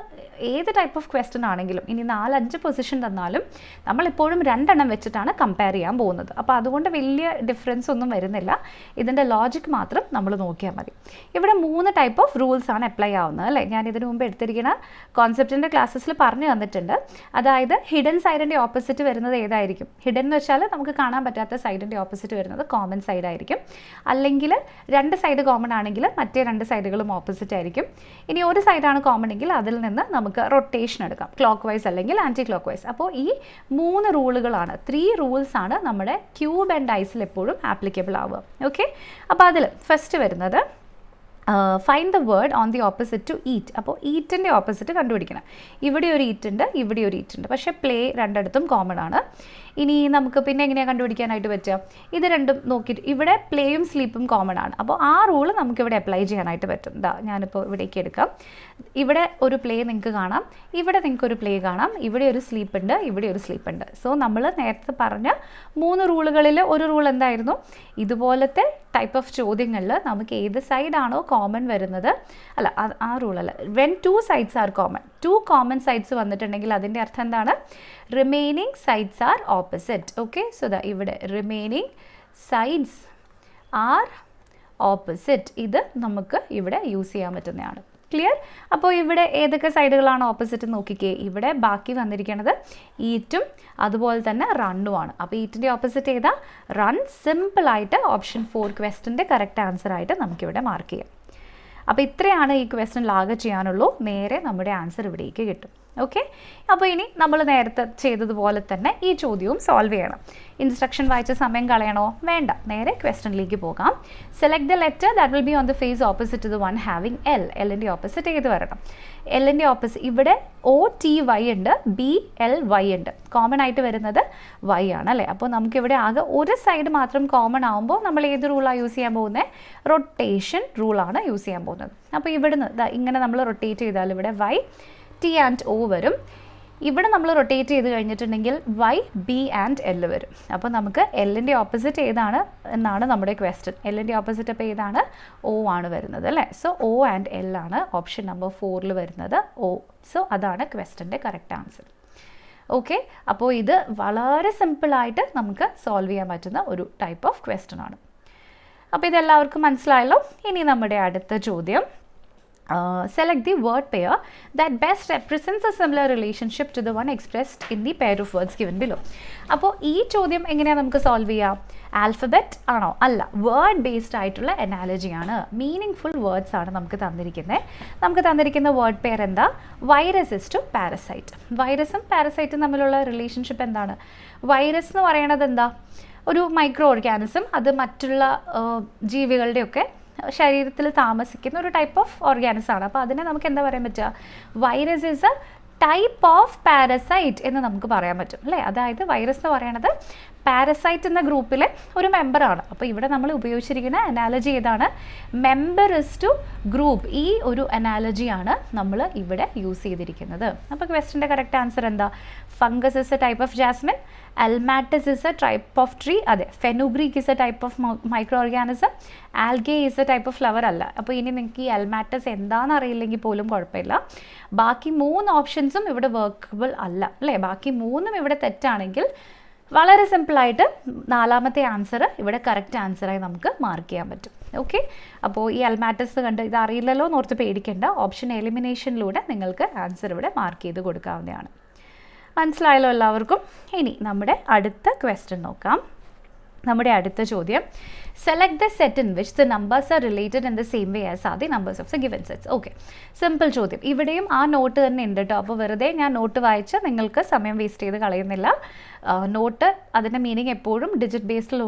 ഏത് ടൈപ്പ് ഓഫ് ക്വസ്റ്റൻ ആണെങ്കിലും ഇനി 4-5 പൊസിഷൻ തന്നാലും നമ്മളിപ്പോഴും 2 എണ്ണം വെച്ചിട്ടാണ് കമ്പയർ ചെയ്യാൻ പോകുന്നത്. അപ്പോൾ അതുകൊണ്ട് വലിയ ഡിഫറൻസ് ഒന്നും വരുന്നില്ല. ഇതിൻ്റെ ലോജിക് മാത്രം നമ്മൾ നോക്കിയാൽ മതി. ഇവിടെ 3 ടൈപ്പ് ഓഫ് റൂൾസ് ആണ് അപ്ലൈ ആവുന്നത് അല്ലേ? ഞാൻ ഇതിനു മുമ്പ് എടുത്തിരിക്കുന്ന കോൺസെപ്റ്റിൻ്റെ ക്ലാസ്സസിൽ പറഞ്ഞു തന്നിട്ടുണ്ട്. അതായത് ഹിഡൻ സൈഡിൻ്റെ ഓപ്പോസിറ്റ് വരുന്നത് ഏതായിരിക്കും? ഹിഡൻ എന്ന് വെച്ചാൽ നമുക്ക് കാണാൻ പറ്റാത്ത സൈഡിൻ്റെ ഓപ്പോസിറ്റ് വരുന്നത് കോമൺ സൈഡ് ആയിരിക്കും. അല്ലെങ്കിൽ 2 സൈഡ് കോമൺ ആണെങ്കിൽ മറ്റേ 2 സൈഡുകളും ഓപ്പോസിറ്റ് ആയിരിക്കും. ഇനി ഒരു സൈഡാണ് കോമൺ എങ്കിൽ അതിൽ നിന്ന് നമുക്ക് റൊട്ടേഷൻ എടുക്കാം, ക്ലോക്ക് വൈസ് അല്ലെങ്കിൽ ആൻറ്റി ക്ലോക്ക് വൈസ്. അപ്പോൾ ഈ 3 റൂളുകളാണ്, 3 റൂൾസ് ആണ് നമ്മുടെ ക്യൂബ് ആൻഡ് ഡൈസിൽ എപ്പോഴും ആപ്ലിക്കബിൾ ആവുക. ഓക്കെ, അപ്പോൾ അതിൽ ഫസ്റ്റ് വരുന്നത് find the word on the opposite to eat. അപ്പോൾ ഈറ്റിൻ്റെ ഓപ്പോസിറ്റ് കണ്ടുപിടിക്കണം. ഇവിടെ ഒരു ഈറ്റ് ഉണ്ട്, ഇവിടെ ഒരു ഈറ്റ് ഉണ്ട്, പക്ഷേ പ്ലേ രണ്ടിടത്തും കോമൺ ആണ്. ഇനി നമുക്ക് പിന്നെ എങ്ങനെയാണ് കണ്ടുപിടിക്കാനായിട്ട് പറ്റുക? ഇത് രണ്ടും നോക്കിയിട്ട് ഇവിടെ പ്ലേയും സ്ലീപ്പും കോമൺ ആണ്. അപ്പോൾ ആ റൂള് നമുക്കിവിടെ അപ്ലൈ ചെയ്യാനായിട്ട് പറ്റും. ഞാനിപ്പോൾ ഇവിടേക്ക് എടുക്കാം. ഇവിടെ ഒരു പ്ലേ നിങ്ങൾക്ക് കാണാം, ഇവിടെ നിങ്ങൾക്ക് ഒരു പ്ലേ കാണാം, ഇവിടെ ഒരു സ്ലീപ്പ് ഉണ്ട്, ഇവിടെ ഒരു സ്ലീപ്പ് ഉണ്ട്. സോ നമ്മൾ നേരത്തെ പറഞ്ഞ 3 റൂളുകളിൽ ഒരു റൂൾ എന്തായിരുന്നു? ഇതുപോലത്തെ ടൈപ്പ് ഓഫ് ചോദ്യങ്ങളിൽ നമുക്ക് ഏത് സൈഡാണോ കോമൺ വരുന്നത്, അല്ല ആ റൂളല്ല, when 2 sides are common, 2 common sides വന്നിട്ടുണ്ടെങ്കിൽ അതിൻ്റെ അർത്ഥം എന്താണ്? Remaining sides are opposite. Okay, so ഇവിടെ റിമൈനിങ് സൈഡ്സ് ആർ ഓപ്പോസിറ്റ്. ഇത് നമുക്ക് ഇവിടെ യൂസ് ചെയ്യാൻ പറ്റുന്നതാണ്. ക്ലിയർ? അപ്പോൾ ഇവിടെ ഏതൊക്കെ സൈഡുകളാണ് ഓപ്പോസിറ്റ് നോക്കിക്കേ. ഇവിടെ ബാക്കി വന്നിരിക്കുന്നത് ഈറ്റും അതുപോലെ തന്നെ റണ്ണുമാണ്. അപ്പോൾ ഈറ്റിൻ്റെ ഓപ്പോസിറ്റ് ഏതാ? റൺ. സിമ്പിളായിട്ട് ഓപ്ഷൻ 4 ക്വസ്റ്റൻ്റെ കറക്റ്റ് ആൻസർ ആയിട്ട് നമുക്കിവിടെ മാർക്ക് ചെയ്യാം. അപ്പോൾ ഇത്രയാണ് ഈ ക്വസ്റ്റനിൽ ആകെ ചെയ്യാനുള്ളൂ. നേരെ നമ്മുടെ ആൻസർ ഇവിടേക്ക് കിട്ടും. ഓക്കെ, അപ്പോൾ ഇനി നമ്മൾ നേരത്തെ ചെയ്തതുപോലെ തന്നെ ഈ ചോദ്യവും സോൾവ് ചെയ്യണം. ഇൻസ്ട്രക്ഷൻ വായിച്ച സമയം കളയണോ? വേണ്ട, നേരെ ക്വസ്റ്റനിലേക്ക് പോകാം. Select the letter that will be on the face opposite to the one having L. എല്ലിൻ്റെ ഓപ്പോസിറ്റ് ഏത് വരണം? എല്ലിൻ്റെ ഓപ്പോസിറ്റ് ഇവിടെ OTY ഉണ്ട്, BLY ഉണ്ട്. കോമൺ ആയിട്ട് വരുന്നത് Y ആണ് അല്ലേ? അപ്പോൾ നമുക്കിവിടെ ആകെ ഒരു സൈഡ് മാത്രം കോമൺ ആകുമ്പോൾ നമ്മൾ ഏത് റൂളാണ് യൂസ് ചെയ്യാൻ പോകുന്നത്? റൊട്ടേഷൻ റൂളാണ് യൂസ് ചെയ്യാൻ പോകുന്നത്. അപ്പോൾ ഇവിടുന്ന് ഇങ്ങനെ നമ്മൾ റൊട്ടേറ്റ് ചെയ്താൽ ഇവിടെ Y, T ആൻഡ് O വരും. ഇവിടെ നമ്മൾ റൊട്ടേറ്റ് ചെയ്ത് കഴിഞ്ഞിട്ടുണ്ടെങ്കിൽ Y, B ആൻഡ് L വരും. അപ്പോൾ നമുക്ക് എല്ലിൻ്റെ ഓപ്പോസിറ്റ് ഏതാണ് എന്നാണ് നമ്മുടെ ക്വസ്റ്റ്യൻ. എല്ലിൻ്റെ ഓപ്പോസിറ്റ് അപ്പോൾ ഏതാണ്? O ആണ് വരുന്നത് അല്ലേ? സോ O ആൻഡ് L ആണ് ഓപ്ഷൻ നമ്പർ 4 വരുന്നത്, O. സോ അതാണ് ക്വസ്റ്റ്യൻ്റെ കറക്റ്റ് ആൻസർ. ഓക്കെ, അപ്പോൾ ഇത് വളരെ സിമ്പിളായിട്ട് നമുക്ക് സോൾവ് ചെയ്യാൻ പറ്റുന്ന ഒരു ടൈപ്പ് ഓഫ് ക്വസ്റ്റ്യൻ ആണ്. അപ്പോൾ ഇതെല്ലാവർക്കും മനസ്സിലായല്ലോ. ഇനി നമ്മുടെ അടുത്ത ചോദ്യം, select the word pair that best represents a similar relationship to the one expressed in the pair of words given below. അപ്പോൾ ഈ ചോദ്യം എങ്ങനെയാണ് നമുക്ക് സോൾവ് ചെയ്യാം? ആൽഫബറ്റ് ആണോ? അല്ല, വേർഡ് ബേസ്ഡ് ആയിട്ടുള്ള അനാലജിയാണ്. മീനിങ് ഫുൾ വേർഡ്സ് ആണ് നമുക്ക് തന്നിരിക്കുന്നത്. നമുക്ക് തന്നിരിക്കുന്ന വേർഡ് പെയർ എന്താ? Virus is to parasite. വൈറസും പാരസൈറ്റും തമ്മിലുള്ള റിലേഷൻഷിപ്പ് എന്താണ്? വൈറസ് എന്ന് പറയുന്നത് എന്താ? ഒരു മൈക്രോ ഓർഗാനിസം. അത് മറ്റുള്ള ജീവികളുടെയൊക്കെ ശരീരത്തിൽ താമസിക്കുന്ന ഒരു ടൈപ്പ് ഓഫ് ഓർഗാനിസം ആണ്. അപ്പോൾ അതിനെ നമുക്ക് എന്താ പറയാൻ പറ്റുക? Virus is A type of parasite എന്ന് നമുക്ക് പറയാൻ പറ്റും അല്ലേ? അതായത് വൈറസ് എന്ന് പറയുന്നത് പാരസൈറ്റ് എന്ന ഗ്രൂപ്പിലെ ഒരു മെമ്പറാണ്. അപ്പോൾ ഇവിടെ നമ്മൾ ഉപയോഗിച്ചിരിക്കുന്ന അനാലജി ഏതാണ്? Member is to group. ഈ ഒരു അനാലജിയാണ് നമ്മൾ ഇവിടെ യൂസ് ചെയ്തിരിക്കുന്നത്. അപ്പോൾ ക്വസ്റ്റിൻ്റെ കറക്റ്റ് ആൻസർ എന്താ? Fungus is a type of jasmine, almatas is a type of tree, അതെ. Fenugreek is a type of micro organism, algae is a type of flower അല്ല. അപ്പോൾ ഇനി നിങ്ങൾക്ക് ഈ അൽമാറ്റസ് എന്താണെന്ന് അറിയില്ലെങ്കിൽ പോലും കുഴപ്പമില്ല. ബാക്കി 3 ഓപ്ഷൻസും ഇവിടെ വർക്കബിൾ അല്ല, അല്ലേ? ബാക്കി 3ഉം ഇവിടെ തെറ്റാണെങ്കിൽ വളരെ സിമ്പിളായിട്ട് 4ാമത്തെ ആൻസർ ഇവിടെ കറക്റ്റ് ആൻസറായി നമുക്ക് മാർക്ക് ചെയ്യാൻ പറ്റും. ഓക്കെ, അപ്പോൾ ഈ അൽമാറ്റസ് കണ്ട് ഇത് അറിയില്ലല്ലോ എന്നോർത്ത് പേടിക്കേണ്ട. ഓപ്ഷൻ എലിമിനേഷനിലൂടെ നിങ്ങൾക്ക് ആൻസർ ഇവിടെ മാർക്ക് ചെയ്ത് കൊടുക്കാവുന്നതാണ്. മനസ്സിലായല്ലോ എല്ലാവർക്കും? ഇനി നമ്മുടെ അടുത്ത ക്വസ്റ്റ്യൻ നോക്കാം. നമ്മുടെ അടുത്ത ചോദ്യം, select the set in which the numbers are related in the same way as are the numbers of the given sets. Okay, simple ചോദ്യം. ഇവിടെയും ആ നോട്ട് തന്നെ ഉണ്ട് കേട്ടോ. അപ്പോൾ വെറുതെ ഞാൻ നോട്ട് വായിച്ച് നിങ്ങൾക്ക് സമയം വേസ്റ്റ് ചെയ്ത് കളയുന്നില്ല. നോട്ട് അതിൻ്റെ മീനിങ് എപ്പോഴും ഡിജിറ്റ് ബേസ്ഡ്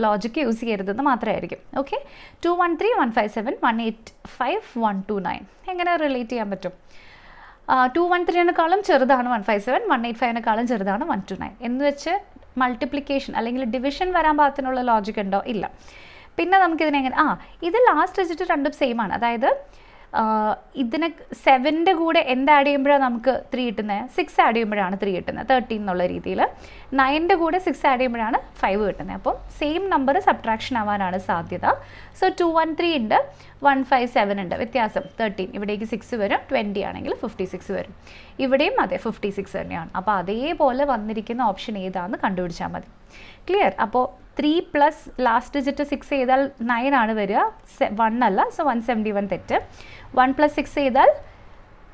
ലോജിക്ക് യൂസ് ചെയ്യരുതെന്ന് മാത്രമായിരിക്കും. ഓക്കെ, 213, 157, 185, 129 എങ്ങനെ റിലേറ്റ് ചെയ്യാൻ പറ്റും? 213-നേക്കാളും ചെറുതാണ് 157, 185-നേക്കാളും ചെറുതാണ് 129 എന്ന് വെച്ച് മൾട്ടിപ്ലിക്കേഷൻ അല്ലെങ്കിൽ ഡിവിഷൻ വരാൻ പാകത്തിനുള്ള ലോജിക് ഉണ്ടോ? ഇല്ല. പിന്നെ നമുക്കിതിനെങ്ങനെ ഇത് ലാസ്റ്റ് ഡിജിറ്റ് രണ്ടും സെയിം ആണ്. അതായത് ഇതിന് 7ൻ്റെ കൂടെ എന്ത് ആഡ് ചെയ്യുമ്പോഴാണ് നമുക്ക് 3 കിട്ടുന്നത്? 6 ആഡ് ചെയ്യുമ്പോഴാണ് 3 കിട്ടുന്നത്, 13 എന്നുള്ള രീതിയിൽ. 9ൻ്റെ കൂടെ 6 ആഡ് ചെയ്യുമ്പോഴാണ് 5 കിട്ടുന്നത്. അപ്പം സെയിം നമ്പർ സബ്ട്രാക്ഷൻ ആവാനാണ് സാധ്യത. സോ 213 ഉണ്ട്, 157 ഉണ്ട്, വ്യത്യാസം 13. ഇവിടേക്ക് 6 വരും, 20 ആണെങ്കിൽ 56 വരും. ഇവിടെയും അതെ 56 തന്നെയാണ്. അപ്പോൾ അതേപോലെ വന്നിരിക്കുന്ന ഓപ്ഷൻ ഏതാണെന്ന് കണ്ടുപിടിച്ചാൽ മതി. ക്ലിയർ? അപ്പോൾ 3 പ്ലസ് ലാസ്റ്റ് ഡിജിറ്റ് 6 ചെയ്താൽ 9 ആണ് വരിക, 1 അല്ല. സോ 171 തെറ്റ്. 1 പ്ലസ് 6 ചെയ്താൽ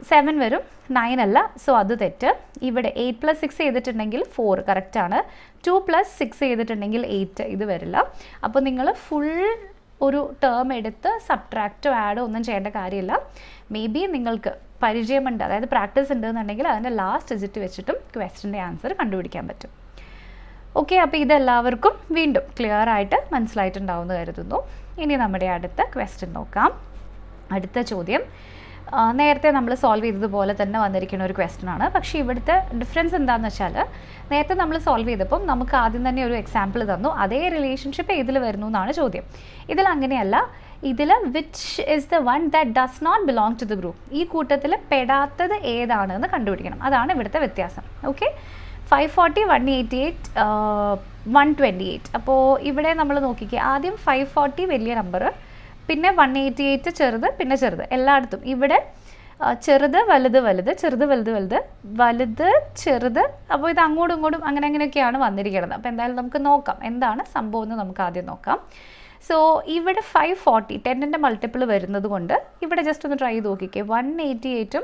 7 വരും, 9 അല്ല. സോ അത് തെറ്റ്. ഇവിടെ 8 പ്ലസ് 6 ചെയ്തിട്ടുണ്ടെങ്കിൽ 4 കറക്റ്റാണ്. 2 പ്ലസ് 6 ചെയ്തിട്ടുണ്ടെങ്കിൽ 8, ഇത് വരില്ല. അപ്പോൾ നിങ്ങൾ ഫുൾ ഒരു ടേം എടുത്ത് സബ്ട്രാക്റ്റോ ആഡോ ഒന്നും ചെയ്യേണ്ട കാര്യമില്ല. മേ ബി നിങ്ങൾക്ക് പരിചയമുണ്ട്, അതായത് പ്രാക്ടീസ് ഉണ്ടെന്നുണ്ടെങ്കിൽ അതിൻ്റെ ലാസ്റ്റ് ഡിജിറ്റ് വെച്ചിട്ടും ക്വസ്റ്റിൻ്റെ ആൻസർ കണ്ടുപിടിക്കാൻ പറ്റും. ഓക്കെ, അപ്പോൾ ഇതെല്ലാവർക്കും വീണ്ടും ക്ലിയർ ആയിട്ട് മനസ്സിലായിട്ടുണ്ടാവുമെന്ന് കരുതുന്നു. ഇനി നമ്മുടെ അടുത്ത ക്വസ്റ്റ്യൻ നോക്കാം. അടുത്ത ചോദ്യം നേരത്തെ നമ്മൾ സോൾവ് ചെയ്തതുപോലെ തന്നെ വന്നിരിക്കുന്ന ഒരു ക്വസ്റ്റ്യൻ ആണ്. പക്ഷേ ഇവിടുത്തെ ഡിഫറൻസ് എന്താണെന്ന് വെച്ചാൽ, നേരത്തെ നമ്മൾ സോൾവ് ചെയ്തപ്പം നമുക്ക് ആദ്യം തന്നെ ഒരു എക്സാമ്പിൾ തന്നു, അതേ റിലേഷൻഷിപ്പ് ഇതിൽ വരുന്നു എന്നാണ് ചോദ്യം. ഇതിൽ അങ്ങനെയല്ല. ഇതിൽ which is the one that does not belong to the group. ഈ കൂട്ടത്തിൽ പെടാത്തത് ഏതാണെന്ന് കണ്ടുപിടിക്കണം. അതാണ് ഇവിടുത്തെ വ്യത്യാസം. ഓക്കെ, 540, 188, 128. അപ്പോൾ ഇവിടെ നമ്മൾ നോക്കിക്കുക, ആദ്യം 540 വലിയ നമ്പർ, പിന്നെ 188 ചെറുത്, പിന്നെ ചെറുത്. എല്ലായിടത്തും ഇവിടെ ചെറുത് വലുത് വലുത്, ചെറുത് വലുത് വലുത്, വലുത് ചെറുത്. അപ്പോൾ ഇത് അങ്ങോട്ടും ഇങ്ങോട്ടും അങ്ങനെയൊക്കെയാണ് വന്നിരിക്കുന്നത്. അപ്പോൾ എന്തായാലും നമുക്ക് നോക്കാം എന്താണ് സംഭവം എന്ന് നമുക്ക് ആദ്യം നോക്കാം. സോ ഇവിടെ 540 10ൻ്റെ മൾട്ടിപ്പിൾ വരുന്നത് കൊണ്ട് ഇവിടെ ജസ്റ്റ് ഒന്ന് ട്രൈ ചെയ്ത് നോക്കിക്കേ. 188ഉം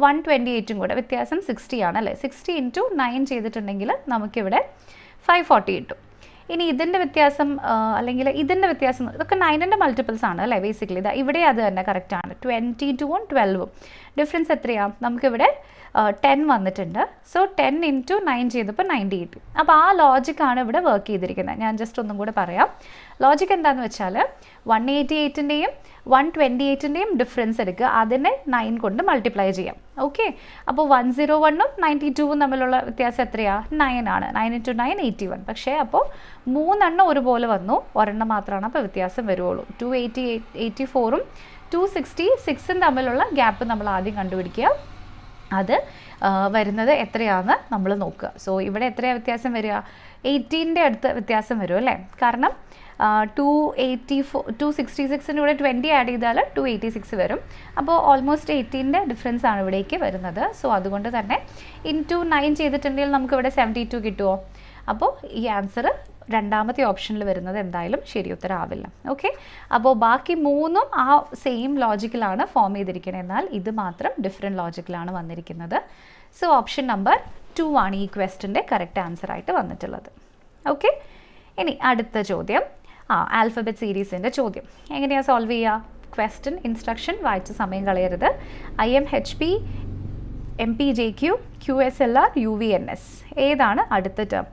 128ഉം കൂടെ വ്യത്യാസം 60 ആണ് അല്ലേ? 60 × 9 ചെയ്തിട്ടുണ്ടെങ്കിൽ നമുക്കിവിടെ 540 കിട്ടും. ഇനി ഇതിൻ്റെ വ്യത്യാസം അല്ലെങ്കിൽ ഇതിൻ്റെ വ്യത്യാസം, ഇതൊക്കെ 9ൻ്റെ മൾട്ടിപ്പിൾസ് ആണ് അല്ലേ ബേസിക്കലി. ഇതാ ഇവിടെ അത് തന്നെ കറക്റ്റാണ്. 22ഉം 12ഉം ഡിഫറൻസ് എത്രയാണ്? നമുക്കിവിടെ 10 വന്നിട്ടുണ്ട്. സോ 10 × 9 ചെയ്തപ്പോൾ 90 കിട്ടി. അപ്പോൾ ആ ലോജിക്കാണ് ഇവിടെ വർക്ക് ചെയ്തിരിക്കുന്നത്. ഞാൻ ജസ്റ്റ് ഒന്നും കൂടെ പറയാം. ലോജിക്ക് എന്താണെന്ന് വെച്ചാൽ 188ൻ്റെയും 128ൻ്റെയും ഡിഫറൻസ് എടുക്കുക, അതിനെ 9 കൊണ്ട് മൾട്ടിപ്ലൈ ചെയ്യാം. ഓക്കെ, അപ്പോൾ 101ഉം 92ഉം തമ്മിലുള്ള വ്യത്യാസം എത്രയാണ്? 9 ആണ്. 9 × 9 81. പക്ഷേ അപ്പോൾ 3 എണ്ണം ഒരുപോലെ വന്നു, ഒരെണ്ണം മാത്രമാണ് അപ്പോൾ വ്യത്യാസം വരുള്ളൂ. 284ഉം 266ഉം തമ്മിലുള്ള ഗ്യാപ്പ് നമ്മൾ ആദ്യം കണ്ടുപിടിക്കുക. അത് വരുന്നത് എത്രയാണെന്ന് നമ്മൾ നോക്കുക. സോ ഇവിടെ എത്രയാണ് വ്യത്യാസം വരിക? 18ൻ്റെ അടുത്ത് വ്യത്യാസം വരും അല്ലേ? കാരണം 266ൻ്റെ കൂടെ 20 ആഡ് ചെയ്താൽ 286 വരും. അപ്പോൾ ഓൾമോസ്റ്റ് 18ൻ്റെ ഡിഫറൻസ് ആണ് ഇവിടേക്ക് വരുന്നത്. സോ അതുകൊണ്ട് തന്നെ × 9 ചെയ്തിട്ടുണ്ടെങ്കിൽ നമുക്കിവിടെ 72 കിട്ടുമോ? അപ്പോൾ ഈ ആൻസർ രണ്ടാമത്തെ ഓപ്ഷനിൽ വരുന്നത് എന്തായാലും ശരി ഉത്തരമാവില്ല. ഓക്കെ, അപ്പോൾ ബാക്കി 3ഉം ആ സെയിം ലോജിക്കിലാണ് ഫോം ചെയ്തിരിക്കുന്നത്, എന്നാൽ ഇത് മാത്രം ഡിഫറെൻറ്റ് ലോജിക്കിലാണ് വന്നിരിക്കുന്നത്. സോ ഓപ്ഷൻ നമ്പർ 2 ആണ് ഈ ക്വസ്റ്റിൻ്റെ കറക്റ്റ് ആൻസർ ആയിട്ട് വന്നിട്ടുള്ളത്. ഓക്കെ, ഇനി അടുത്ത ചോദ്യം ആൽഫബറ്റ് സീരീസിൻ്റെ ചോദ്യം. എങ്ങനെയാണ് സോൾവ് ചെയ്യുക? ക്വസ്റ്റ്യൻ ഇൻസ്ട്രക്ഷൻ വായിച്ച് സമയം കളയരുത്. IMHP, MPJQ, QSLR, UVNS ഏതാണ് അടുത്ത ടേം?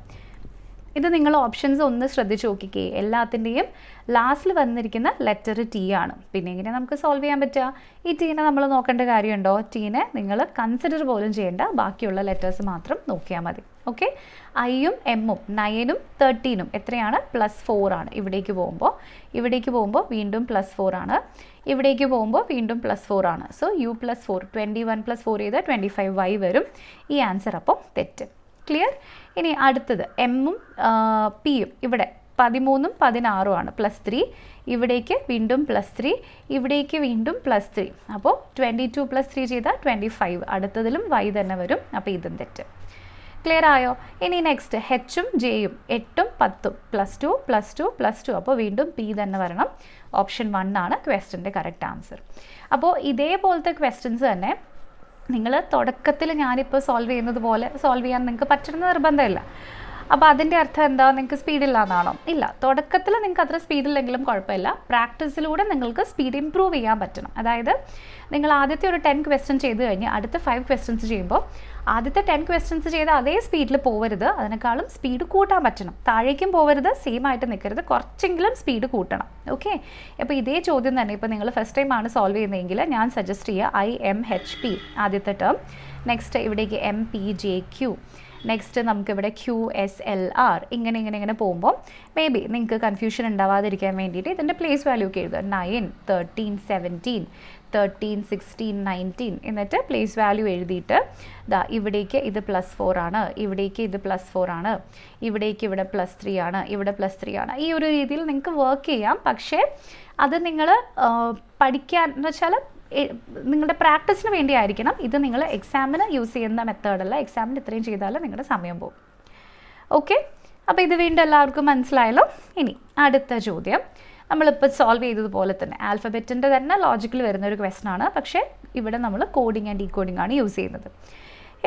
ഇത് നിങ്ങൾ ഓപ്ഷൻസ് ഒന്ന് ശ്രദ്ധിച്ച് നോക്കിക്കേ. എല്ലാത്തിൻ്റെയും ലാസ്റ്റിൽ വന്നിരിക്കുന്ന ലെറ്റർ ടി ആണ്. പിന്നെ എങ്ങനെ നമുക്ക് സോൾവ് ചെയ്യാൻ പറ്റുക? ഈ ടീനെ നമ്മൾ നോക്കേണ്ട കാര്യമുണ്ടോ? ടീനെ നിങ്ങൾ കൺസിഡർ പോലും ചെയ്യേണ്ട, ബാക്കിയുള്ള ലെറ്റേഴ്സ് മാത്രം നോക്കിയാൽ മതി. ഓക്കെ, ഐയും എമ്മും 9ഉം 13ഉം എത്രയാണ്? +4 ആണ്. ഇവിടേക്ക് പോകുമ്പോൾ വീണ്ടും +4 ആണ്. ഇവിടേക്ക് പോകുമ്പോൾ വീണ്ടും +4 ആണ്. സോ u+4 21 + 4 ചെയ്താൽ 25y വരും. ഈ ആൻസർ അപ്പോൾ തെറ്റ്. ക്ലിയർ? ഇനി അടുത്തത് എമ്മും പിയും ഇവിടെ 13ഉം 16ഉം ആണ്. +3 ഇവിടേക്ക് വീണ്ടും +3 ഇവിടേക്ക് വീണ്ടും +3. അപ്പോൾ 22 + 3 ചെയ്താൽ 25. അടുത്തതിലും y തന്നെ വരും. അപ്പോൾ ഇതും തെറ്റ്. ക്ലിയർ ആയോ? ഇനി നെക്സ്റ്റ് ഹെച്ചും ജെയും 8ഉം 10ഉം +2 +2 +2. അപ്പോൾ വീണ്ടും പി തന്നെ വരണം. ഓപ്ഷൻ 1 ആണ് ക്വസ്റ്റ്യൻ്റെ കറക്റ്റ് ആൻസർ. അപ്പോൾ ഇതേപോലത്തെ ക്വസ്റ്റ്യൻസ് തന്നെ നിങ്ങൾ തുടക്കത്തിൽ ഞാനിപ്പോൾ സോൾവ് ചെയ്യുന്നത് പോലെ സോൾവ് ചെയ്യാൻ നിങ്ങൾക്ക് പറ്റുന്ന നിർബന്ധമില്ല. അപ്പോൾ അതിൻ്റെ അർത്ഥം എന്താ? നിങ്ങൾക്ക് സ്പീഡില്ല എന്നാണോ? ഇല്ല, തുടക്കത്തിൽ നിങ്ങൾക്ക് അത്ര സ്പീഡില്ലെങ്കിലും കുഴപ്പമില്ല. പ്രാക്ടീസിലൂടെ നിങ്ങൾക്ക് സ്പീഡ് ഇമ്പ്രൂവ് ചെയ്യാൻ പറ്റണം. അതായത് നിങ്ങൾ ആദ്യത്തെ ഒരു 10 ക്വസ്റ്റ്യൻ ചെയ്ത് കഴിഞ്ഞ് അടുത്ത 5 ക്വസ്റ്റ്യൻസ് ചെയ്യുമ്പോൾ ആദ്യത്തെ 10 ക്വസ്റ്റ്യൻസ് ചെയ്ത് അതേ സ്പീഡിൽ പോകരുത്, അതിനേക്കാളും സ്പീഡ് കൂട്ടാൻ പറ്റണം. താഴേക്കും പോകരുത്, സെയിം ആയിട്ട് നിൽക്കരുത്, കുറച്ചെങ്കിലും സ്പീഡ് കൂട്ടണം. ഓക്കെ, അപ്പോൾ ഇതേ ചോദ്യം തന്നെ ഇപ്പോൾ നിങ്ങൾ ഫസ്റ്റ് ടൈം ആണ് സോൾവ് ചെയ്യുന്നതെങ്കിൽ ഞാൻ സജസ്റ്റ് ചെയ്യുക IMHP ആദ്യത്തെ ടേം, നെക്സ്റ്റ് ഇവിടേക്ക് MPJQ, നെക്സ്റ്റ് നമുക്കിവിടെ QSLR, ഇങ്ങനെ പോകുമ്പോൾ മേ ബി നിങ്ങൾക്ക് കൺഫ്യൂഷൻ ഉണ്ടാവാതിരിക്കാൻ വേണ്ടിയിട്ട് ഇതിൻ്റെ പ്ലേസ് വാല്യൂ ഒക്കെ എഴുതുക. 9, 13, 17, 13, 16, 19 എന്നിട്ട് പ്ലേസ് വാല്യൂ എഴുതിയിട്ട് ഇവിടേക്ക് ഇത് +4 ആണ്, ഇവിടേക്ക് ഇത് +4 ആണ്, ഇവിടേക്ക് ഇവിടെ +3 ആണ്, ഇവിടെ +3 ആണ്. ഈ ഒരു രീതിയിൽ നിങ്ങൾക്ക് വർക്ക് ചെയ്യാം. പക്ഷേ അത് നിങ്ങൾ പഠിക്കാൻ എന്ന് വെച്ചാൽ നിങ്ങളുടെ പ്രാക്ടീസിന് വേണ്ടി ആയിരിക്കണം. ഇത് നിങ്ങൾ എക്സാമിന് യൂസ് ചെയ്യുന്ന മെത്തേഡല്ല. എക്സാമിന് ഇത്രയും ചെയ്താൽ നിങ്ങളുടെ സമയം പോകും. ഓക്കെ, അപ്പോൾ ഇത് വീണ്ടും എല്ലാവർക്കും മനസ്സിലായല്ലോ. ഇനി അടുത്ത ചോദ്യം നമ്മളിപ്പോൾ സോൾവ് ചെയ്തതുപോലെ തന്നെ ആൽഫബറ്റിൻ്റെ തന്നെ ലോജിക്കിൽ വരുന്നൊരു ക്വസ്റ്റൻ ആണ്. പക്ഷേ ഇവിടെ നമ്മൾ കോഡിങ് ആൻഡ് ഡീകോഡിങ് ആണ് യൂസ് ചെയ്യുന്നത്.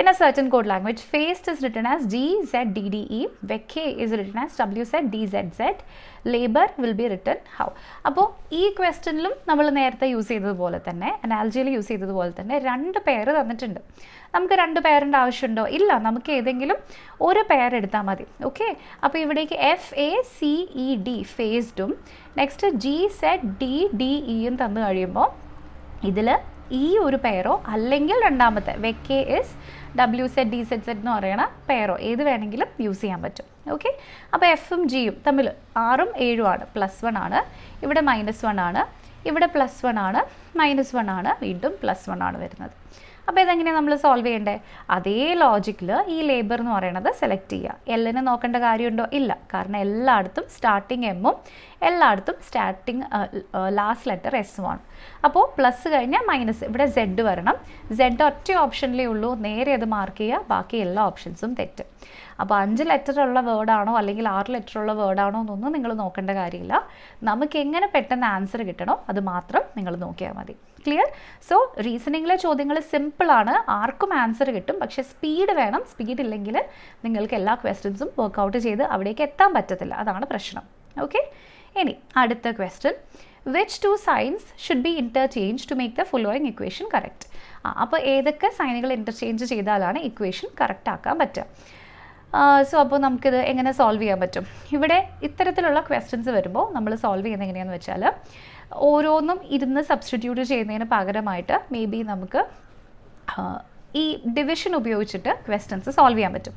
In a certain code language, faced is written as GZDDE, vacay is written as WZDZZ, labor will be written how. അപ്പോൾ ഈ ക്വസ്റ്റനിലും നമ്മൾ നേരത്തെ യൂസ് ചെയ്തതുപോലെ തന്നെ അനാലജിയിൽ യൂസ് ചെയ്തതുപോലെ തന്നെ 2 പെയർ തന്നിട്ടുണ്ട്. നമുക്ക് 2 പെയറിൻ്റെ ആവശ്യമുണ്ടോ? ഇല്ല, നമുക്ക് ഏതെങ്കിലും ഒരു പെയർ എടുത്താൽ മതി. ഓക്കെ, അപ്പോൾ ഇവിടേക്ക് FACED ഫേസ്ഡും നെക്സ്റ്റ് GZDDEയും തന്നു കഴിയുമ്പോൾ ഇതിൽ ഈ ഒരു പെയറോ അല്ലെങ്കിൽ രണ്ടാമത്തെ വെക്കേ ഇസ് WZDZZ എന്ന് പറയുന്ന പെയറോ ഏത് വേണമെങ്കിലും യൂസ് ചെയ്യാൻ പറ്റും. ഓക്കെ, അപ്പോൾ എഫും ജിയും തമ്മിൽ 6ഉം 7ഉം ആണ്. +1 ആണ്, ഇവിടെ -1 ആണ്, ഇവിടെ +1 ആണ്, -1 ആണ്, വീണ്ടും +1 ആണ് വരുന്നത്. അപ്പോൾ ഇതെങ്ങനെയാണ് നമ്മൾ സോൾവ് ചെയ്യേണ്ടത്? അതേ ലോജിക്കിൽ ഈ ലേബർ എന്ന് പറയുന്നത് സെലക്ട് ചെയ്യുക. എല്ലിന് നോക്കേണ്ട കാര്യമുണ്ടോ? ഇല്ല, കാരണം എല്ലായിടത്തും സ്റ്റാർട്ടിങ് എമ്മും എല്ലായിടത്തും സ്റ്റാർട്ടിങ് ലാസ്റ്റ് ലെറ്റർ എസും ആണ്. അപ്പോൾ പ്ലസ് കഴിഞ്ഞാൽ മൈനസ്, ഇവിടെ Z വരണം. Z ഒറ്റ ഓപ്ഷനിലേ ഉള്ളൂ, നേരെ അത് മാർക്ക് ചെയ്യുക, ബാക്കി എല്ലാ ഓപ്ഷൻസും തെറ്റ്. അപ്പോൾ 5 ലെറ്ററുള്ള വേർഡാണോ അല്ലെങ്കിൽ 6 ലെറ്ററുള്ള വേർഡാണോ എന്നൊന്നും നിങ്ങൾ നോക്കേണ്ട കാര്യമില്ല. നമുക്ക് എങ്ങനെ പെട്ടെന്ന് ആൻസർ കിട്ടണോ അത് മാത്രം നിങ്ങൾ നോക്കിയാൽ മതി. ക്ലിയർ? സോ റീസണിങ്ങിലെ ചോദ്യങ്ങൾ സിമ്പിളാണ്, ആർക്കും ആൻസർ കിട്ടും. പക്ഷേ സ്പീഡ് വേണം. സ്പീഡ് ഇല്ലെങ്കിൽ നിങ്ങൾക്ക് എല്ലാ ക്വസ്റ്റ്യൻസും വർക്കൗട്ട് ചെയ്ത് അവിടേക്ക് എത്താൻ പറ്റത്തില്ല. അതാണ് പ്രശ്നം. ഓക്കെ, ഇനി അടുത്ത question, which 2 signs should be interchange to make the following equation correct? അപ്പോൾ ഏതൊക്കെ സൈനുകൾ ഇൻ്റർചേഞ്ച് ചെയ്താലാണ് ഇക്വേഷൻ കറക്റ്റ് ആക്കാൻ പറ്റുക? സോ അപ്പോൾ നമുക്കിത് എങ്ങനെ സോൾവ് ചെയ്യാൻ പറ്റും? ഇവിടെ ഇത്തരത്തിലുള്ള ക്വസ്റ്റ്യൻസ് വരുമ്പോൾ നമ്മൾ സോൾവ് ചെയ്യുന്നത് എങ്ങനെയാണെന്ന് വെച്ചാൽ ഓരോന്നും ഇരുന്ന് സബ്സ്റ്റിറ്റ്യൂട്ട് ചെയ്യുന്നതിന് പകരമായിട്ട് മേ ബി നമുക്ക് ഈ ഡിവിഷൻ ഉപയോഗിച്ചിട്ട് ക്വസ്റ്റ്യൻസ് സോൾവ് ചെയ്യാൻ പറ്റും.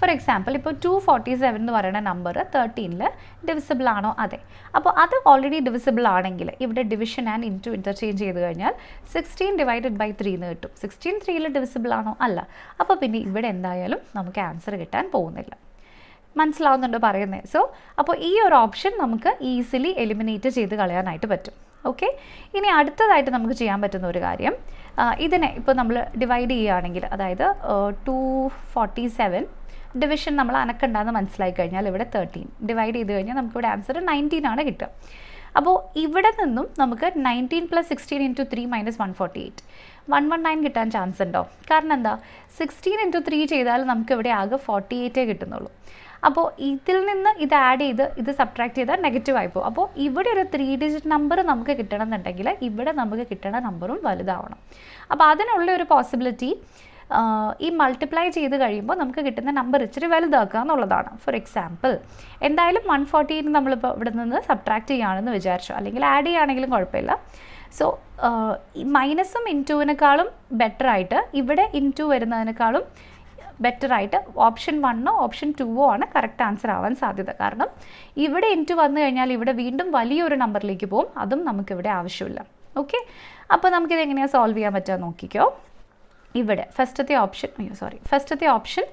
ഫോർ എക്സാമ്പിൾ, ഇപ്പോൾ 247 എന്ന് പറയുന്ന നമ്പർ 13ൽ ഡിവിസിബിൾ ആണോ? അതെ. അപ്പോൾ അത് ഓൾറെഡി ഡിവിസിബിൾ ആണെങ്കിൽ ഇവിടെ ഡിവിഷൻ ആൻഡ് ഇൻറ്റു ഇൻ്റർചേഞ്ച് ചെയ്ത് കഴിഞ്ഞാൽ 16/3 എന്ന് കിട്ടും. 16 3ൽ ഡിവിസിബിൾ ആണോ? അല്ല. അപ്പോൾ പിന്നെ ഇവിടെ എന്തായാലും നമുക്ക് ആൻസർ കിട്ടാൻ പോകുന്നില്ല. മനസ്സിലാവുന്നുണ്ടോ പറയുന്നത്? സോ അപ്പോൾ ഈ ഒരു ഓപ്ഷൻ നമുക്ക് ഈസിലി എലിമിനേറ്റ് ചെയ്ത് കളയാനായിട്ട് പറ്റും. ഓക്കെ, ഇനി അടുത്തതായിട്ട് നമുക്ക് ചെയ്യാൻ പറ്റുന്ന ഒരു കാര്യം, ഇതിനെ ഇപ്പോൾ നമ്മൾ ഡിവൈഡ് ചെയ്യുകയാണെങ്കിൽ, അതായത് 247 ഡിവിഷൻ നമ്മൾ അനക്കുണ്ടാകുന്ന മനസ്സിലായി കഴിഞ്ഞാൽ ഇവിടെ 13 ഡിവൈഡ് ചെയ്ത് കഴിഞ്ഞാൽ നമുക്കിവിടെ ആൻസർ 19 ആണ് കിട്ടുക. അപ്പോൾ ഇവിടെ നിന്നും നമുക്ക് 19 + 16 × 3 - 148 119 കിട്ടാൻ ചാൻസ് ഉണ്ടോ? കാരണം എന്താ, 16 × 3 ചെയ്താൽ നമുക്കിവിടെ ആകെ 48 കിട്ടുന്നുള്ളൂ. അപ്പോൾ ഇതിൽ നിന്ന് ഇത് ആഡ് ചെയ്ത് ഇത് സബ്ട്രാക്ട് ചെയ്താൽ നെഗറ്റീവ് ആയി പോകും. അപ്പോൾ ഇവിടെ ഒരു 3 ഡിജിറ്റ് നമ്പർ നമുക്ക് കിട്ടണം എന്നുണ്ടെങ്കിൽ ഇവിടെ നമുക്ക് കിട്ടണ നമ്പറും വലുതാവണം. അപ്പോൾ അതിനുള്ള ഒരു പോസിബിലിറ്റി ഈ മൾട്ടിപ്ലൈ ചെയ്ത് കഴിയുമ്പോൾ നമുക്ക് കിട്ടുന്ന നമ്പർ ഇച്ചിരി വലുതാക്കുക എന്നുള്ളതാണ്. ഫോർ എക്സാമ്പിൾ എന്തായാലും 140 നമ്മളിപ്പോൾ ഇവിടെ നിന്ന് സബ്ട്രാക്ട് ചെയ്യുകയാണെന്ന് വിചാരിച്ചു, അല്ലെങ്കിൽ ആഡ് ചെയ്യുകയാണെങ്കിലും കുഴപ്പമില്ല. സോ മൈനസും ഇൻറ്റുവിനേക്കാളും ബെറ്ററായിട്ട് ഇവിടെ ഇൻറ്റു വരുന്നതിനേക്കാളും ബെറ്ററായിട്ട് ഓപ്ഷൻ 1 ഓപ്ഷൻ 2 ആണ് കറക്റ്റ് ആൻസർ ആവാൻ സാധ്യത. കാരണം ഇവിടെ ഇൻറ്റു വന്നു കഴിഞ്ഞാൽ ഇവിടെ വീണ്ടും വലിയൊരു നമ്പറിലേക്ക് പോകും, അതും നമുക്കിവിടെ ആവശ്യമില്ല. ഓക്കെ, അപ്പോൾ നമുക്കിത് എങ്ങനെയാണ് സോൾവ് ചെയ്യാൻ പറ്റുക നോക്കിക്കോ. ഇവിടെ ഫസ്റ്റത്തെ ഓപ്ഷൻ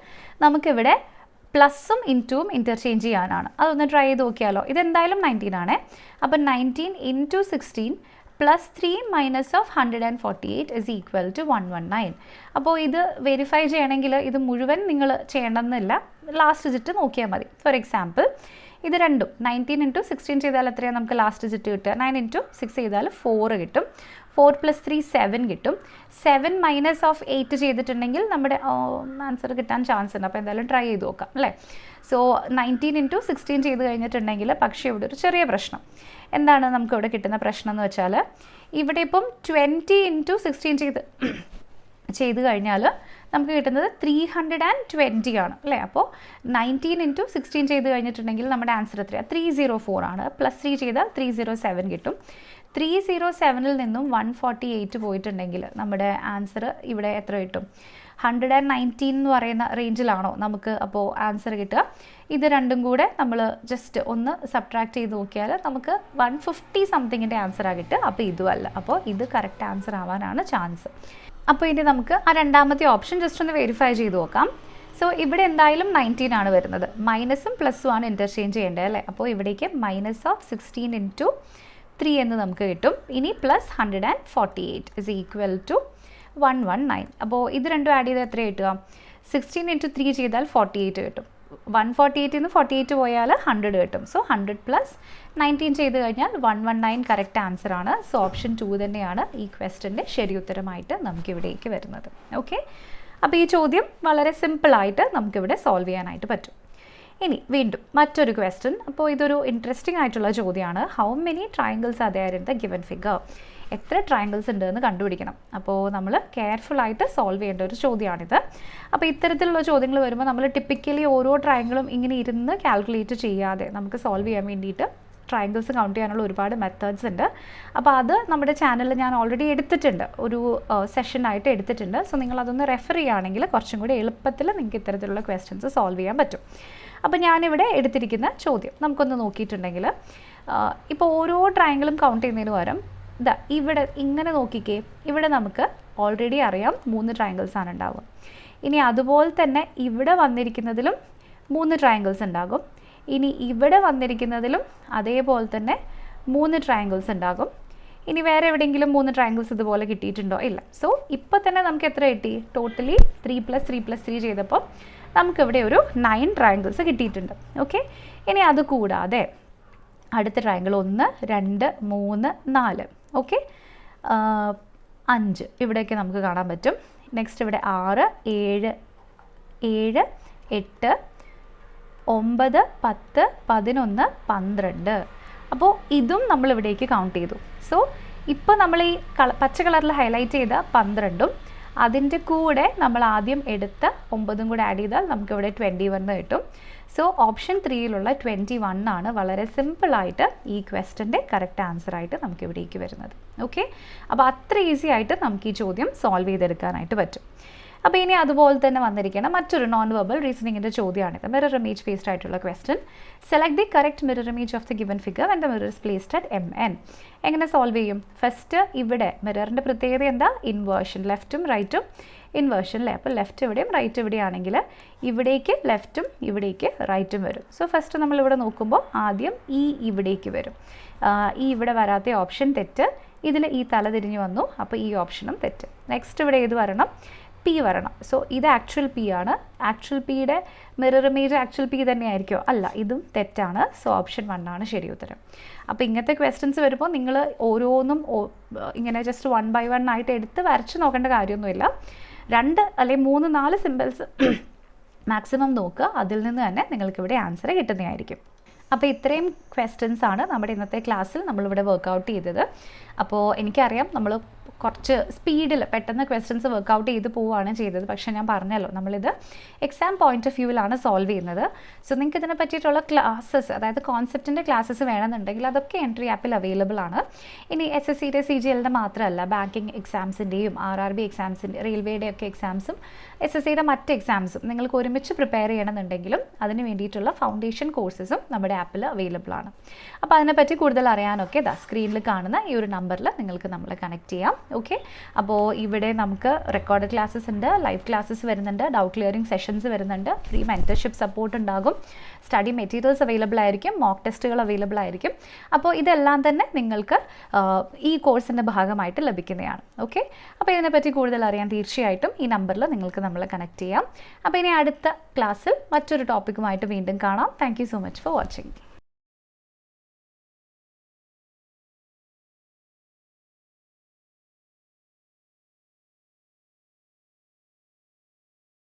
നമുക്കിവിടെ പ്ലസും ഇൻറ്റുവും ഇൻ്റർചേഞ്ച് ചെയ്യാനാണ്. അതൊന്ന് ട്രൈ ചെയ്ത് നോക്കിയാലോ. ഇതെന്തായാലും 19 ആണ്. അപ്പം 19 × 16 plus 3 minus of 148 is equal to 119. അപ്പോൾ ഇത് വെരിഫൈ ചെയ്യണമെങ്കിൽ ഇത് മുഴുവൻ നിങ്ങൾ ചെയ്യണമെന്നില്ല, ലാസ്റ്റ് ഡിജിറ്റ് നോക്കിയാൽ മതി. ഫോർ എക്സാമ്പിൾ ഇത് രണ്ടും 19 × 16 ചെയ്താൽ എത്രയാണ് നമുക്ക് ലാസ്റ്റ് ഡിജിറ്റ് കിട്ടുക? 9 × 6 ചെയ്താൽ 4 കിട്ടും. 4 + 3 7 കിട്ടും. 7 മൈനസ് ഓഫ് 8 ചെയ്തിട്ടുണ്ടെങ്കിൽ നമ്മുടെ ആൻസർ കിട്ടാൻ ചാൻസ് ഉണ്ട്. അപ്പോൾ എന്തായാലും ട്രൈ ചെയ്ത് നോക്കാം അല്ലേ. സോ 19 × 16 ചെയ്ത് കഴിഞ്ഞിട്ടുണ്ടെങ്കിൽ പക്ഷേ ഇവിടെ ഒരു ചെറിയ പ്രശ്നം. എന്താണ് നമുക്കിവിടെ കിട്ടുന്ന പ്രശ്നം എന്ന് വെച്ചാൽ ഇവിടെ ഇപ്പം 20 × 16 ചെയ്ത് കഴിഞ്ഞാൽ നമുക്ക് കിട്ടുന്നത് 320 ആണ് അല്ലേ. അപ്പോൾ 19 × 16 ചെയ്ത് കഴിഞ്ഞിട്ടുണ്ടെങ്കിൽ നമ്മുടെ ആൻസർ എത്രയാണ്? 304 ആണ്. പ്ലസ് 3 ചെയ്താൽ 307 കിട്ടും. 307 നിന്നും 148 പോയിട്ടുണ്ടെങ്കിൽ നമ്മുടെ ആൻസർ ഇവിടെ എത്ര കിട്ടും? 119 എന്ന് പറയുന്ന റേഞ്ചിലാണോ നമുക്ക് അപ്പോൾ ആൻസർ കിട്ടുക? ഇത് രണ്ടും കൂടെ നമ്മൾ ജസ്റ്റ് ഒന്ന് സബ്ട്രാക്ട് ചെയ്ത് നോക്കിയാൽ നമുക്ക് 150 സംതിങ്ങിൻ്റെ ആൻസറാണ് കിട്ടുക. അപ്പോൾ ഇതുമല്ല, അപ്പോൾ ഇത് കറക്റ്റ് ആൻസർ ആവാനാണ് ചാൻസ്. അപ്പോൾ ഇനി നമുക്ക് ആ രണ്ടാമത്തെ ഓപ്ഷൻ ജസ്റ്റ് ഒന്ന് വെരിഫൈ ചെയ്ത് നോക്കാം. സോ ഇവിടെ എന്തായാലും 19 ആണ് വരുന്നത്, മൈനസും പ്ലസും ആണ് ഇൻ്റർചേഞ്ച് ചെയ്യേണ്ടത് അല്ലേ. അപ്പോൾ ഇവിടേക്ക് മൈനസ് ഓഫ് 16 × 3 എന്ന് നമുക്ക് കിട്ടും. ഇനി പ്ലസ് 148 ഇസ് ഈക്വൽ ടു 119. അപ്പോൾ ഇത് രണ്ടും ആഡ് ചെയ്താൽ എത്ര കിട്ടുക? 16 × 3 ചെയ്താൽ 48 കിട്ടും. 148 നിന്ന് 48 പോയാൽ 100 കിട്ടും. സോ 100 + 19 ചെയ്ത് കഴിഞ്ഞാൽ 119 കറക്റ്റ് ആൻസർ ആണ്. സോ ഓപ്ഷൻ 2 തന്നെയാണ് ഈ ക്വസ്റ്റ്യൻ്റെ ശരി ഉത്തരമായിട്ട് നമുക്കിവിടേക്ക് വരുന്നത്. ഓക്കെ, അപ്പോൾ ഈ ചോദ്യം വളരെ സിമ്പിളായിട്ട് നമുക്കിവിടെ സോൾവ് ചെയ്യാനായിട്ട് പറ്റും. ഇനി വീണ്ടും മറ്റൊരു ക്വസ്റ്റ്യൻ. അപ്പോൾ ഇതൊരു ഇൻട്രസ്റ്റിംഗ് ആയിട്ടുള്ള ചോദ്യമാണ്. How many triangles are there in the given figure? എത്ര ട്രയാങ്കിൾസ് ഉണ്ട് എന്ന് കണ്ടുപിടിക്കണം. അപ്പോൾ നമ്മൾ കെയർഫുള്ളായിട്ട് സോൾവ് ചെയ്യേണ്ട ഒരു ചോദ്യമാണിത്. അപ്പോൾ ഇത്തരത്തിലുള്ള ചോദ്യങ്ങൾ വരുമ്പോൾ നമ്മൾ ടിപ്പിക്കലി ഓരോ ട്രയാങ്കിളും ഇങ്ങനെ ഇരുന്ന് കാൽക്കുലേറ്റ് ചെയ്യാതെ നമുക്ക് സോൾവ് ചെയ്യാൻ വേണ്ടിയിട്ട് ട്രയാങ്കിൾസ് കൗണ്ട് ചെയ്യാനുള്ള ഒരുപാട് മെത്തേഡ്സ് ഉണ്ട്. അപ്പോൾ അത് നമ്മുടെ ചാനലിൽ ഞാൻ ഓൾറെഡി എടുത്തിട്ടുണ്ട്, ഒരു സെഷനായിട്ട് എടുത്തിട്ടുണ്ട്. സോ നിങ്ങളതൊന്ന് റെഫർ ചെയ്യുകയാണെങ്കിൽ കുറച്ചും കൂടി എളുപ്പത്തിൽ നിങ്ങൾക്ക് ഇത്തരത്തിലുള്ള ക്വസ്റ്റ്യൻസ് സോൾവ് ചെയ്യാൻ പറ്റും. അപ്പോൾ ഞാനിവിടെ എടുത്തിരിക്കുന്ന ചോദ്യം നമുക്കൊന്ന് നോക്കിയിട്ടുണ്ടെങ്കിൽ ഇപ്പോൾ ഓരോ ട്രയാങ്കിളും കൗണ്ട് ചെയ്യുന്നതിന് പകരം ഇവിടെ ഇങ്ങനെ നോക്കിക്കേ. ഇവിടെ നമുക്ക് ഓൾറെഡി അറിയാം 3 ട്രയാങ്കിൾസ് ആണ് ഉണ്ടാവുക. ഇനി അതുപോലെ തന്നെ ഇവിടെ വന്നിരിക്കുന്നതിലും 3 ട്രയാങ്കിൾസ് ഉണ്ടാകും. ഇനി ഇവിടെ വന്നിരിക്കുന്നതിലും അതേപോലെ തന്നെ 3 ട്രയാങ്കിൾസ് ഉണ്ടാകും. ഇനി വേറെ എവിടെയെങ്കിലും 3 ട്രയാങ്കിൾസ് ഇതുപോലെ കിട്ടിയിട്ടുണ്ടോ? ഇല്ല. സോ ഇപ്പോൾ തന്നെ നമുക്ക് എത്ര കിട്ടി? ടോട്ടലി 3 + 3 + 3 ചെയ്തപ്പോൾ നമുക്കിവിടെ ഒരു 9 ട്രയാങ്കിൾസ് കിട്ടിയിട്ടുണ്ട്. ഓക്കെ, ഇനി അത് കൂടാതെ അടുത്ത ട്രയാങ്കിൾ 1 2 3 4 ഓക്കെ 5 ഇവിടെയൊക്കെ നമുക്ക് കാണാൻ പറ്റും. നെക്സ്റ്റ് ഇവിടെ 6 7 8 9 10 11 12. അപ്പോൾ ഇതും നമ്മളിവിടേക്ക് കൗണ്ട് ചെയ്തു. സോ ഇപ്പോൾ നമ്മൾ ഈ പച്ച കളറിൽ ഹൈലൈറ്റ് ചെയ്ത 12ഉം അതിൻ്റെ കൂടെ നമ്മൾ ആദ്യം എടുത്ത 9ഉം കൂടെ ആഡ് ചെയ്താൽ നമുക്കിവിടെ 21 കിട്ടും. സോ ഓപ്ഷൻ 3യിലുള്ള 21 ആണ് വളരെ സിമ്പിളായിട്ട് ഈ ക്വസ്റ്റ്യൻ്റെ കറക്റ്റ് ആൻസറായിട്ട് നമുക്കിവിടേക്ക് വരുന്നത്. ഓക്കെ, അപ്പോൾ അത്ര ഈസി ആയിട്ട് നമുക്ക് ഈ ചോദ്യം സോൾവ് ചെയ്തെടുക്കാനായിട്ട് പറ്റും. അപ്പോൾ ഇനി അതുപോലെ തന്നെ വന്നിരിക്കണം മറ്റൊരു നോൺ വെർബൽ റീസണിങ്ങിൻ്റെ ചോദ്യമാണിത്. മിറർ ഇമേജ് ബേസ്ഡ് ആയിട്ടുള്ള question. Select the correct mirror image of the given figure when the mirror is placed at MN. എങ്ങനെ സോൾവ് ചെയ്യും? ഫസ്റ്റ് ഇവിടെ മിററിൻ്റെ പ്രത്യേകത എന്താ? ഇൻവേർഷൻ, ലെഫ്റ്റും റൈറ്റും ഇൻവേർഷൻ അല്ലേ. അപ്പോൾ ലെഫ്റ്റ് ഇവിടെയും റൈറ്റ് ഇവിടെയാണെങ്കിൽ ഇവിടേക്ക് ലെഫ്റ്റും ഇവിടേക്ക് റൈറ്റും വരും. സോ ഫസ്റ്റ് നമ്മളിവിടെ നോക്കുമ്പോൾ ആദ്യം ഇവിടേക്ക് വരും. ഇവിടെ വരാത്ത ഓപ്ഷൻ തെറ്റ്. ഇതിൽ തല തിരിഞ്ഞ് വന്നു, അപ്പോൾ ഈ ഓപ്ഷനും തെറ്റ്. നെക്സ്റ്റ് ഇവിടെ ഏത് വരണം? P വരണം. സോ ഇത് ആക്ച്വൽ P ആണ്. ആക്ച്വൽ Pയുടെ മിറർ ഇമേജ് ആക്ച്വൽ P തന്നെയായിരിക്കുമോ? അല്ല, ഇതും തെറ്റാണ്. സോ ഓപ്ഷൻ 1 ആണ് ശരി ഉത്തരം. അപ്പോൾ ഇങ്ങനത്തെ ക്വസ്റ്റ്യൻസ് വരുമ്പോൾ നിങ്ങൾ ഓരോന്നും ഇങ്ങനെ ജസ്റ്റ് 1 by 1 ആയിട്ട് എടുത്ത് വരച്ച് നോക്കേണ്ട കാര്യമൊന്നുമില്ല. 2 അല്ലെങ്കിൽ 3 4 സിമ്പിൾസ് മാക്സിമം നോക്കുക. അതിൽ നിന്ന് തന്നെ നിങ്ങൾക്കിവിടെ ആൻസർ കിട്ടുന്നതായിരിക്കും. അപ്പോൾ ഇത്രയും ക്വസ്റ്റ്യൻസ് ആണ് നമ്മുടെ ഇന്നത്തെ ക്ലാസ്സിൽ നമ്മളിവിടെ വർക്കൗട്ട് ചെയ്തത്. അപ്പോൾ എനിക്കറിയാം നമ്മൾ കുറച്ച് സ്പീഡിൽ പെട്ടെന്ന് ക്വസ്റ്റ്യൻസ് വർക്കൗട്ട് ചെയ്ത് പോവുകയാണ് ചെയ്തത്. പക്ഷേ ഞാൻ പറഞ്ഞല്ലോ നമ്മളിത് എക്സാം പോയിന്റ് ഓഫ് വ്യൂവിലാണ് സോൾവ് ചെയ്യുന്നത്. സോ നിങ്ങൾക്ക് ഇതിനെ പറ്റിയിട്ടുള്ള ക്ലാസ്സസ്, അതായത് കോൺസെപ്റ്റിൻ്റെ ക്ലാസ്സസ് വേണമെന്നുണ്ടെങ്കിൽ അതൊക്കെ എൻട്രി ആപ്പിൽ അവൈലബിൾ ആണ്. ഇനി SSCയുടെ CGLൻ്റെ മാത്രമല്ല, ബാങ്കിങ് എക്സാംസിൻ്റെയും RRB എക്സാംസിൻ്റെ, റെയിൽവേയുടെ ഒക്കെ എക്സാംസും SSCയുടെ മറ്റ് എക്സാംസും നിങ്ങൾക്ക് ഒരുമിച്ച് പ്രിപ്പയർ ചെയ്യണമെന്നുണ്ടെങ്കിലും അതിന് വേണ്ടിയിട്ടുള്ള ഫൗണ്ടേഷൻ കോഴ്സസും നമ്മുടെ ആപ്പിൽ അവൈലബിൾ ആണ്. അപ്പോൾ അതിനെപ്പറ്റി കൂടുതൽ അറിയാനൊക്കെ സ്ക്രീനിൽ കാണുന്ന ഈ ഒരു നമ്പറിൽ നിങ്ങൾക്ക് നമ്മളെ കണക്ട് ചെയ്യാം. ഓക്കെ, അപ്പോൾ ഇവിടെ നമുക്ക് റെക്കോർഡ് ക്ലാസ്സസ് ഉണ്ട്, ലൈവ് ക്ലാസ്സസ് വരുന്നുണ്ട്, ഡൗട്ട് ക്ലിയറിംഗ് സെഷൻസ് വരുന്നുണ്ട്, ഫ്രീ മെൻറ്റർഷിപ്പ് സപ്പോർട്ട് ഉണ്ടാകും, സ്റ്റഡി മെറ്റീരിയൽസ് അവൈലബിൾ ആയിരിക്കും, മോക്ക് ടെസ്റ്റുകൾ അവൈലബിൾ ആയിരിക്കും. അപ്പോൾ ഇതെല്ലാം തന്നെ നിങ്ങൾക്ക് ഈ കോഴ്സിൻ്റെ ഭാഗമായിട്ട് ലഭിക്കുന്നതാണ്. ഓക്കെ, അപ്പോൾ ഇതിനെപ്പറ്റി കൂടുതൽ അറിയാൻ തീർച്ചയായിട്ടും ഈ നമ്പറിൽ നിങ്ങൾക്ക് നമ്മളെ കണക്ട് ചെയ്യാം. അപ്പോൾ ഇനി അടുത്ത ക്ലാസ്സിൽ മറ്റൊരു ടോപ്പിക്കുമായിട്ട് വീണ്ടും കാണാം. Thank you so much for watching.